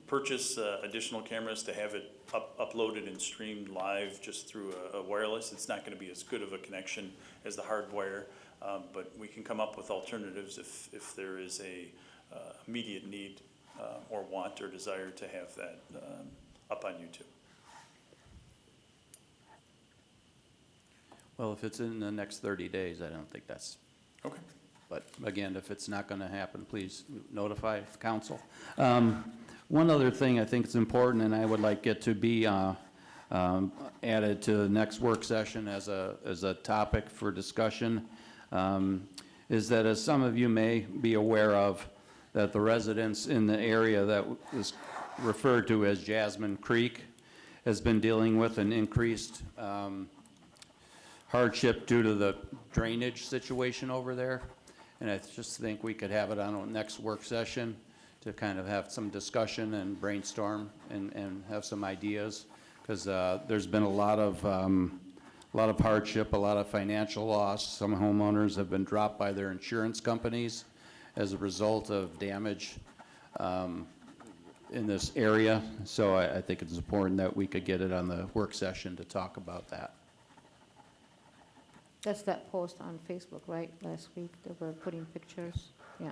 purchase additional cameras to have it uploaded and streamed live just through a wireless. It's not gonna be as good of a connection as the hardwire, but we can come up with alternatives if there is a immediate need or want or desire to have that up on YouTube. Well, if it's in the next 30 days, I don't think that's, Okay. but again, if it's not going to happen, please notify council. One other thing I think is important, and I would like it to be added to the next work session as a topic for discussion, is that, as some of you may be aware of, that the residents in the area that was referred to as Jasmine Creek has been dealing with an increased hardship due to the drainage situation over there. And I just think we could have it on a next work session to kind of have some discussion and brainstorm and have some ideas. Because there's been a lot of hardship, a lot of financial loss. Some homeowners have been dropped by their insurance companies as a result of damage in this area. So I think it's important that we could get it on the work session to talk about that. That's that post on Facebook, right, last week, that we're putting pictures, yeah.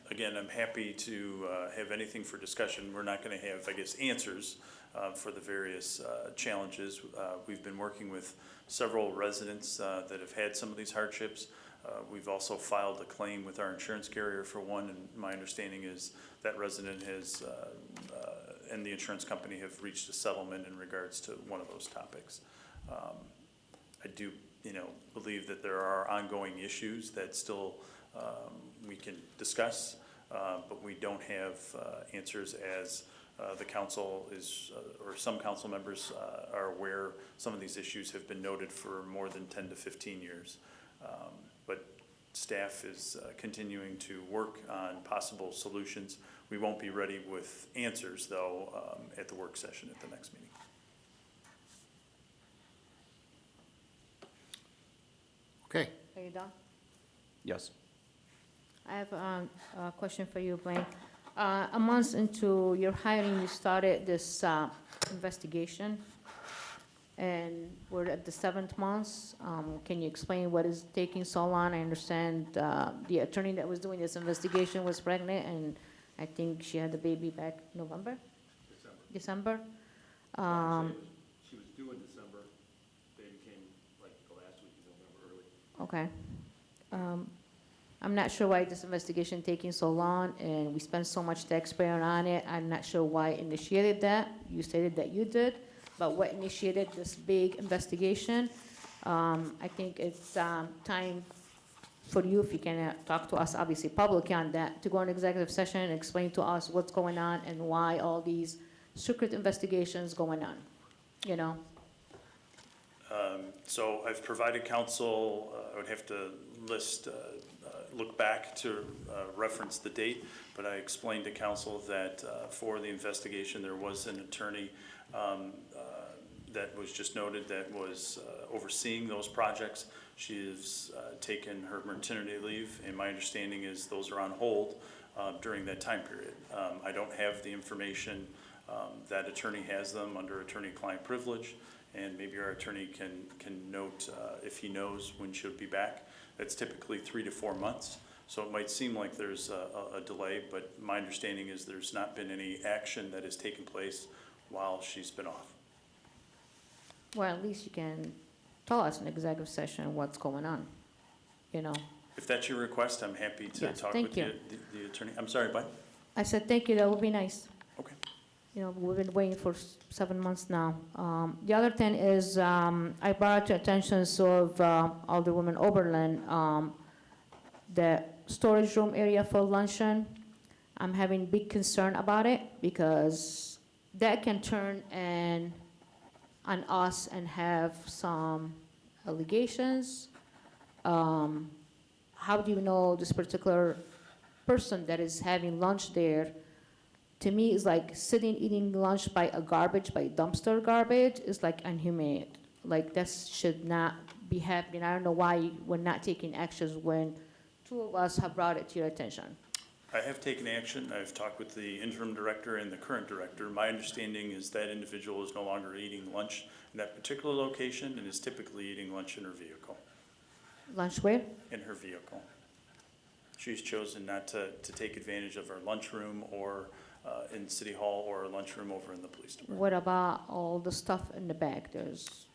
Again, I'm happy to have anything for discussion. We're not going to have, I guess, answers for the various challenges. We've been working with several residents that have had some of these hardships. We've also filed a claim with our insurance carrier for one, and my understanding is that resident has and the insurance company have reached a settlement in regards to one of those topics. I do, believe that there are ongoing issues that still we can discuss, but we don't have answers as the council is, or some council members are aware some of these issues have been noted for more than 10 to 15 years. But staff is continuing to work on possible solutions. We won't be ready with answers, though, at the work session at the next meeting. Okay. Are you done? Yes. I have a question for you, Blaine. A month into your hiring, you started this investigation, and we're at the 7th month. Can you explain what is taking so long? I understand the attorney that was doing this investigation was pregnant, and I think she had the baby back November? December. She was due in December. Baby came like the last week of November early. Okay. I'm not sure why this investigation taking so long, and we spent so much taxpayer on it. I'm not sure why initiated that. You stated that you did, but what initiated this big investigation? I think it's time for you, if you can talk to us, obviously publicly on that, to go in executive session and explain to us what's going on and why all these secret investigations going on, So I've provided counsel, I would have to look back to reference the date, but I explained to council that for the investigation, there was an attorney that was just noted that was overseeing those projects. She's taken her maternity leave, and my understanding is those are on hold during that time period. I don't have the information. That attorney has them under attorney-client privilege, and maybe our attorney can note if he knows when she'll be back. That's typically 3 to 4 months, so it might seem like there's a delay, but my understanding is there's not been any action that has taken place while she's been off. Well, at least you can tell us in executive session what's going on, you know? If that's your request, I'm happy to Yes, talk thank with you. the attorney. I'm sorry, bud? I said, thank you, that would be nice. Okay. You know, we've been waiting for 7 months now. The other thing is, I brought to attention of Alderwoman Oberlin, the storage room area for luncheon. I'm having big concern about it because that can turn on us and have some allegations. How do you know this particular person that is having lunch there? To me, it's like sitting eating lunch by a dumpster garbage is like inhumane. Like that should not be happening. I don't know why we're not taking actions when 2 of us have brought it to your attention. I have taken action. I've talked with the interim director and the current director. My understanding is that individual is no longer eating lunch in that particular location and is typically eating lunch in her vehicle. Lunch where? In her vehicle. She's chosen not to take advantage of our lunchroom or in City Hall or a lunchroom over in the police department. What about all the stuff in the back? There's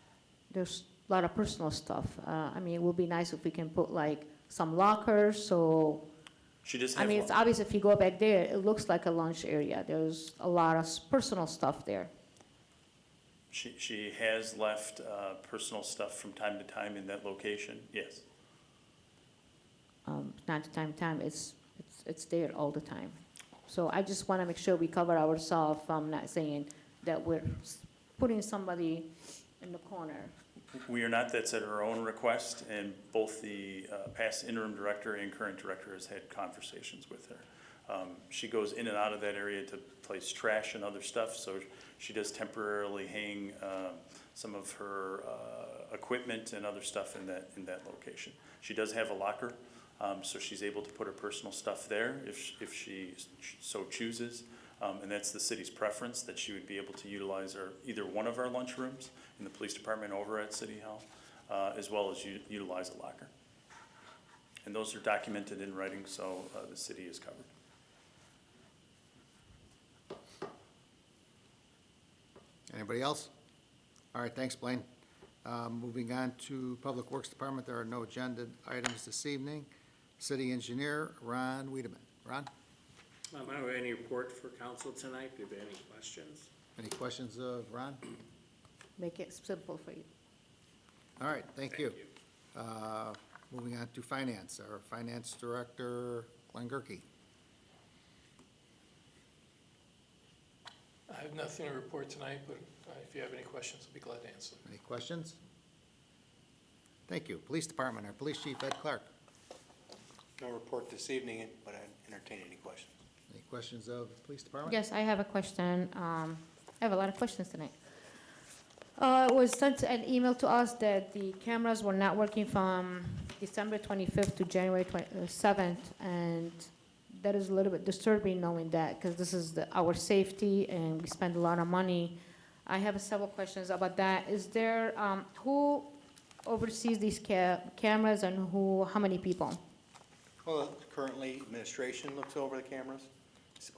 a lot of personal stuff. I mean, it would be nice if we can put like some lockers, so. She does I have mean, it's one. obvious if you go back there, it looks like a lunch area. There's a lot of personal stuff there. She has left personal stuff from time to time in that location, yes. Not time to time, it's there all the time. So I just want to make sure we cover ourselves from not saying that we're putting somebody in the corner. We are not. That's at her own request, and both the past interim director and current director has had conversations with her. She goes in and out of that area to place trash and other stuff, so she does temporarily hang some of her equipment and other stuff in that location. She does have a locker, so she's able to put her personal stuff there if she so chooses. And that's the city's preference, that she would be able to utilize either one of our lunchrooms in the police department over at City Hall, as well as utilize a locker. And those are documented in writing, so the city is covered. Anybody else? All right, thanks, Blaine. Moving on to Public Works Department, there are no agenda items this evening. City Engineer, Ron Wiedemann. Ron, I don't have any report for council tonight. Do you have any questions? any questions of Ron? Make it simple for you. All right, thank you. Moving on to Finance, our Finance Director, Glenn Gerke. I have nothing to report tonight, but if you have any questions, I'll be glad to answer them. Any questions? Thank you. Police Department, our Police Chief, Ed Clark. No report this evening, but I'd entertain any questions. Any questions of the Police Department? Yes, I have a question. I have a lot of questions tonight. It was sent an email to us that the cameras were not working from December 25th to January 7th, and that is a little bit disturbing knowing that, because this is our safety and we spend a lot of money. I have several questions about that. Is there, who oversees these cameras and how many people? Well, currently, administration looks over the cameras,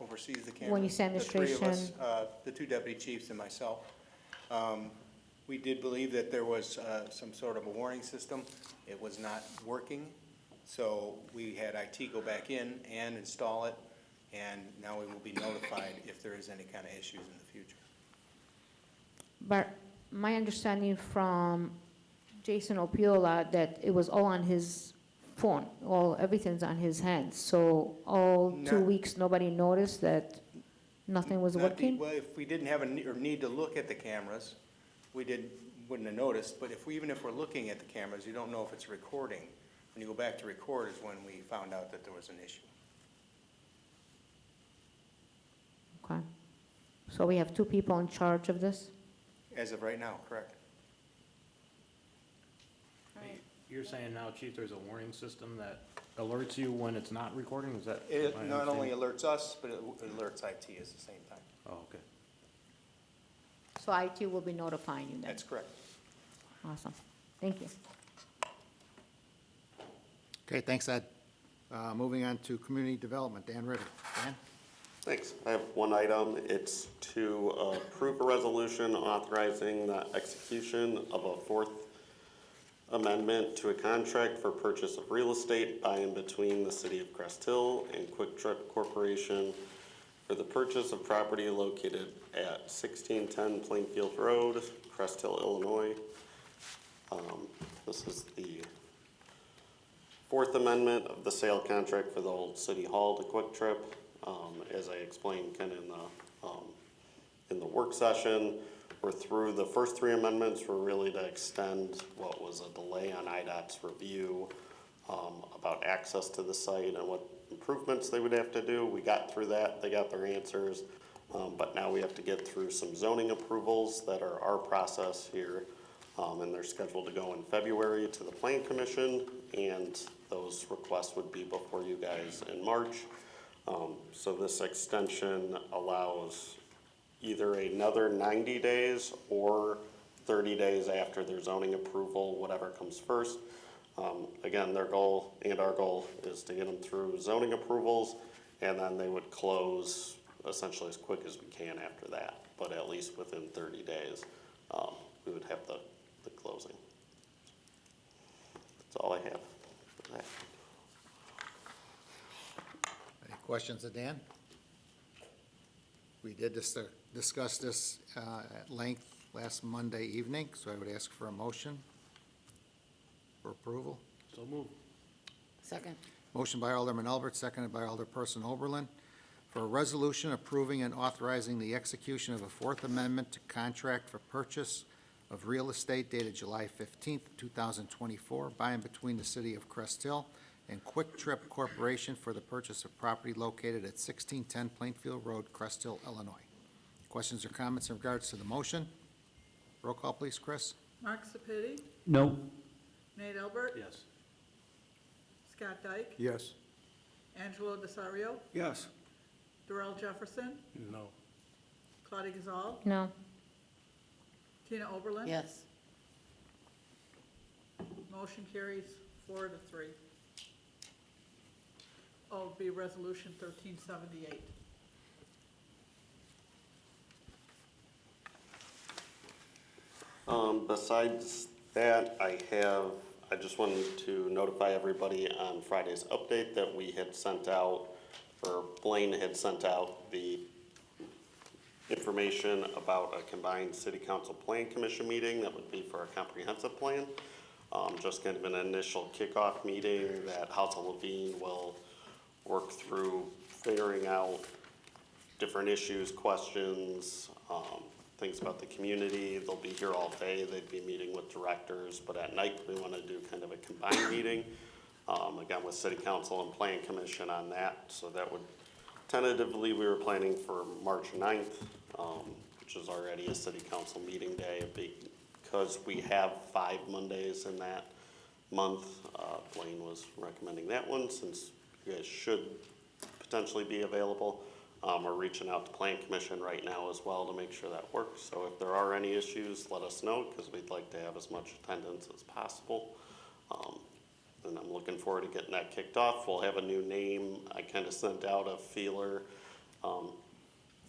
oversees the cameras. When you say The three of us, administration- the 2 deputy chiefs and myself. We did believe that there was some sort of a warning system. It was not working, so we had IT go back in and install it, and now we will be notified if there is any kind of issues in the future. But my understanding from Jason Opiola that it was all on his phone, everything's on his hands. So all 2 Not- weeks, nobody noticed that nothing was Not the- working? Well, if we didn't have a need to look at the cameras, wouldn't have noticed, but even if we're looking at the cameras, you don't know if it's recording. When you go back to record is when we found out that there was an issue. Okay. So we have 2 people in charge of this? As of right now, correct. You're saying now, Chief, there's a warning system that alerts you when it's not recording, is that? It my not only understanding? alerts us, but it alerts IT at the same time. Oh, okay. So IT will be notifying you then? That's correct. Awesome. Thank you. Okay, thanks, Ed. Moving on to community development, Dan Ritter. Dan? Thanks. I have one item. It's to approve a resolution authorizing the execution of a fourth amendment to a contract for purchase of real estate by and between the City of Crest Hill and Quick Trip Corporation for the purchase of property located at 1610 Plainfield Road, Crest Hill, Illinois. This is the Fourth Amendment of the sale contract for the old City Hall to Quick Trip. As I explained kind of in the work session, we're through the first three amendments. We're really to extend what was a delay on IDOT's review about access to the site and what improvements they would have to do. We got through that. They got their answers. But now we have to get through some zoning approvals that are our process here. And they're scheduled to go in February to the Plan Commission, and those requests would be before you guys in March. So this extension allows either another 90 days or 30 days after their zoning approval, whatever comes first. Again, their goal and our goal is to get them through zoning approvals, and then they would close essentially as quick as we can after that, but at least within 30 days, we would have the closing. That's all I have for that. Any questions of Dan? We did discuss this at length last Monday evening, so I would ask for a motion for approval. So move. Second. Motion by Alderman Albert, seconded by Alderperson Oberlin, for a resolution approving and authorizing the execution of a Fourth Amendment to contract for purchase of real estate dated July 15th, 2024, by and between the City of Crest Hill and Quick Trip Corporation for the purchase of property located at 1610 Plainfield Road, Crest Hill, Illinois. Questions or comments in regards to the motion? Roll call, please, Chris. Mark Sepiti, No. Nate Albert, Yes. Scott Dyke, Yes. Angelo Desario, Yes. Darrell Jefferson, No. Claudia Gazal, No. Tina Oberlin. Yes. Motion carries 4-3. Oh, it'd be resolution 1378. Besides that, I just wanted to notify everybody on Friday's update that we had sent out, or Blaine had sent out the information about a combined city council plan commission meeting that would be for a comprehensive plan. Just kind of an initial kickoff meeting that House of Levine will work through figuring out different issues, questions, things about the community. They'll be here all day. They'd be meeting with directors, but at night we want to do kind of a combined meeting, again, with city council and plan commission on that. So that would, tentatively, we were planning for March 9th, which is already a city council meeting day. Because we have 5 Mondays in that month, Blaine was recommending that one, since you guys should potentially be available. We're reaching out to Plan Commission right now as well to make sure that works. So if there are any issues, let us know, because we'd like to have as much attendance as possible. And I'm looking forward to getting that kicked off. We'll have a new name. I kind of sent out a feeler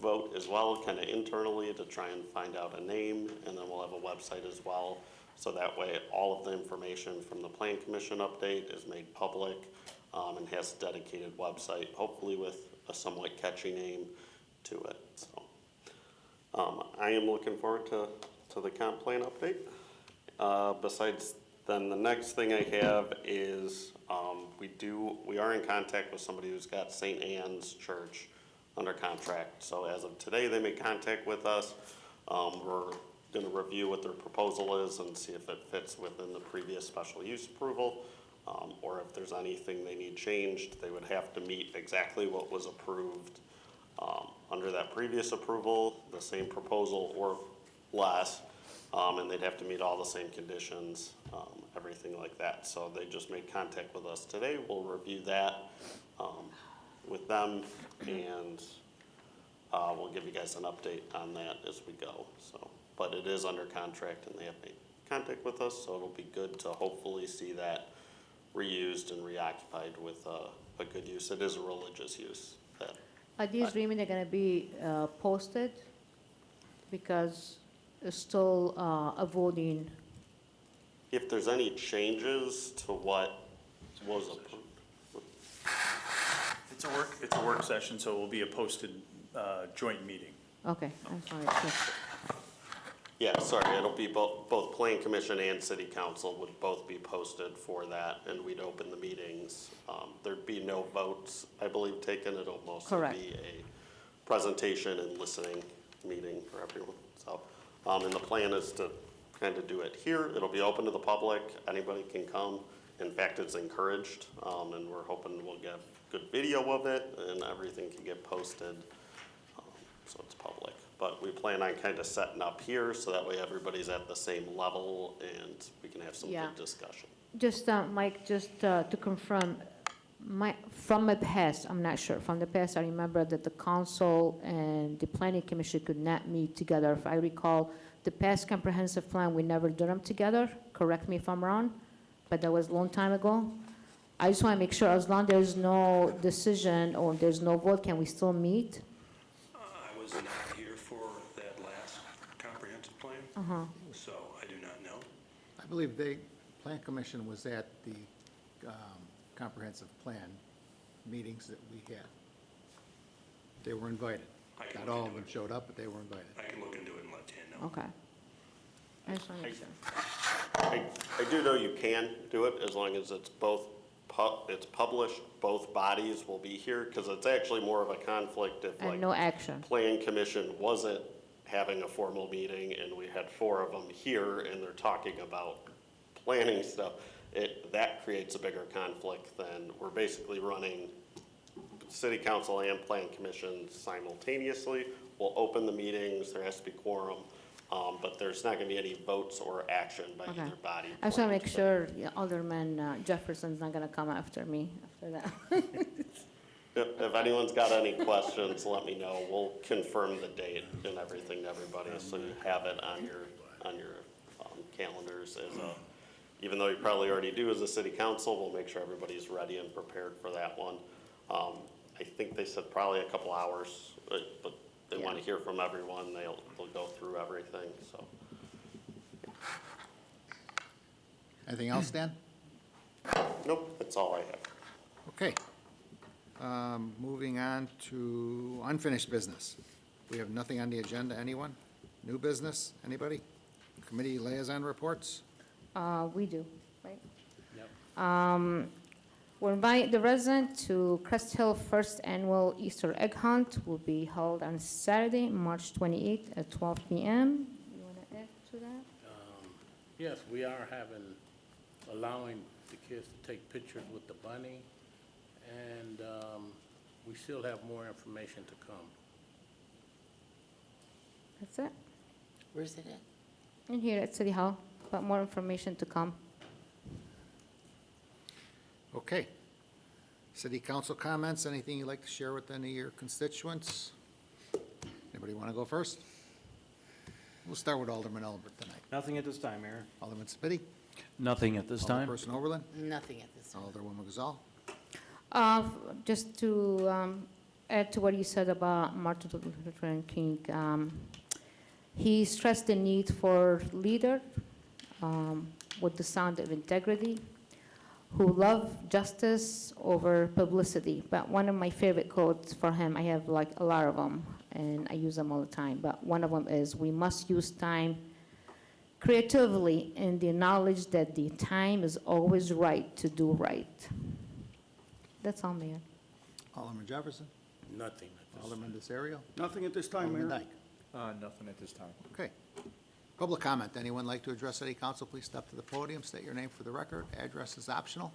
vote as well, kind of internally, to try and find out a name, and then we'll have a website as well. So that way, all of the information from the Plan Commission update is made public, and has a dedicated website, hopefully with a somewhat catchy name to it. So I am looking forward to the comp plan update. Besides, then the next thing I have is we are in contact with somebody who's got St. Anne's Church under contract. So as of today, they made contact with us. We're going to review what their proposal is and see if it fits within the previous special use approval. Or if there's anything they need changed, they would have to meet exactly what was approved under that previous approval, the same proposal or less. and they'd have to meet all the same conditions, everything like that. So they just made contact with us today. We'll review that with them, and we'll give you guys an update on that as we go. So, but it is under contract, and they have made contact with us, so it'll be good to hopefully see that reused and reoccupied with a good use. It is a religious use. That Are these remedies gonna be posted? Because it's still a voting, if there's any changes to what was approved. It's a work session, so it will be a posted joint meeting. okay, I'm sorry. Yeah, sorry, it'll be both Plan Commission and City Council would both be posted for that, and we'd open the meetings. There'd be no votes, I believe, taken. It'll mostly Correct. be a presentation and listening meeting for everyone. So, and the plan is to kind of do it here. It'll be open to the public. Anybody can come. In fact, it's encouraged, and we're hoping we'll get good video of it, and everything can get posted, so it's public. But we plan on kind of setting up here, so that way everybody's at the same level, and we can have some Yeah. good discussion. Just, Mike, just to confirm, from the past, I'm not sure, from the past, I remember that the council and the planning commission could not meet together. If I recall, the past comprehensive plan, we never did them together, correct me if I'm wrong, but that was a long time ago. I just want to make sure, as long there's no decision or there's no vote, can we still meet? I was not here for that last comprehensive plan, so I do not know. I believe Plan Commission was at the comprehensive plan meetings that we had. They were invited. I can Not look all of into them showed up, but they were invited. I can look into it and let Jan know. Okay. I just want to make sure. I do know you can do it as long as it's both, it's published, both bodies will be here, because it's actually more of a conflict if like. And no action. Plan Commission wasn't having a formal meeting and we had 4 of them here and they're talking about planning stuff. That creates a bigger conflict than we're basically running City Council and Plan Commission simultaneously. We'll open the meetings, there has to be quorum, but there's not gonna be any votes or action by Okay. either body. I just want to make sure Alderman Jefferson's not going to come after me after that. If anyone's got any questions, let me know. We'll confirm the date and everything to everybody, so you have it on your calendars as a, even though you probably already do as a city council, we'll make sure everybody's ready and prepared for that one. I think they said probably a couple hours, but they want to hear from everyone. They'll go through everything, so. Anything else, Dan? Nope, that's all I have. Okay. Moving on to unfinished business. We have nothing on the agenda. Anyone? New business? Anybody? Committee liaison reports? We do, right? Yep. We're inviting the resident to Crest Hill First Annual Easter Egg Hunt will be held on Saturday, March 28th at 12 p.m. You want to add to that? Yes, we are allowing the kids to take pictures with the bunny, and we still have more information to come. That's it. Where's it at? In here at City Hall, but more information to come. Okay. City council comments, anything you'd like to share with any of your constituents? Anybody want to go first? We'll start with Alderman Albert tonight. Nothing at this time, Mayor. Alderman Spitty? Nothing at this time. Alderperson Oberlin? Nothing at this time. Alderwoman Gazal? Just to add to what you said about Martin Luther King, he stressed the need for leader with the sound of integrity, who love justice over publicity. But one of my favorite quotes for him, I have like a lot of them, and I use them all the time, but one of them is, we must use time creatively in the knowledge that the time is always right to do right. That's all, Mayor. Alderman Jefferson? Nothing at this time. Alderman Desario? Nothing at this time, Alderman Mayor. Dyke? Nothing at this time. Okay. Public comment. Anyone like to address City Council, please step to the podium, state your name for the record. Address is optional.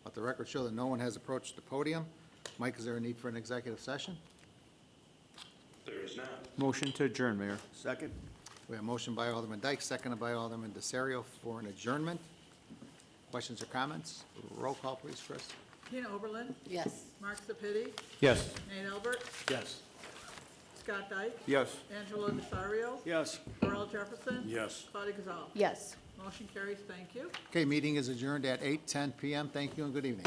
Let the record show that no one has approached the podium. Mike, is there a need for an executive session? There is not. Motion to adjourn, Mayor. Second? We have a motion by Alderman Dyke, seconded by Alderman Desario for an adjournment. Questions or comments? Roll call, please, Chris. Tina Oberlin, Yes. Mark Sepiti, Yes. Nate Albert, Yes. Scott Dyke, Yes. Angelo Desario, Yes. Darrell Jefferson. Yes. Claudia Gazal. Yes. Motion carries, thank you. Okay, meeting is adjourned at 8:10 PM. Thank you and good evening.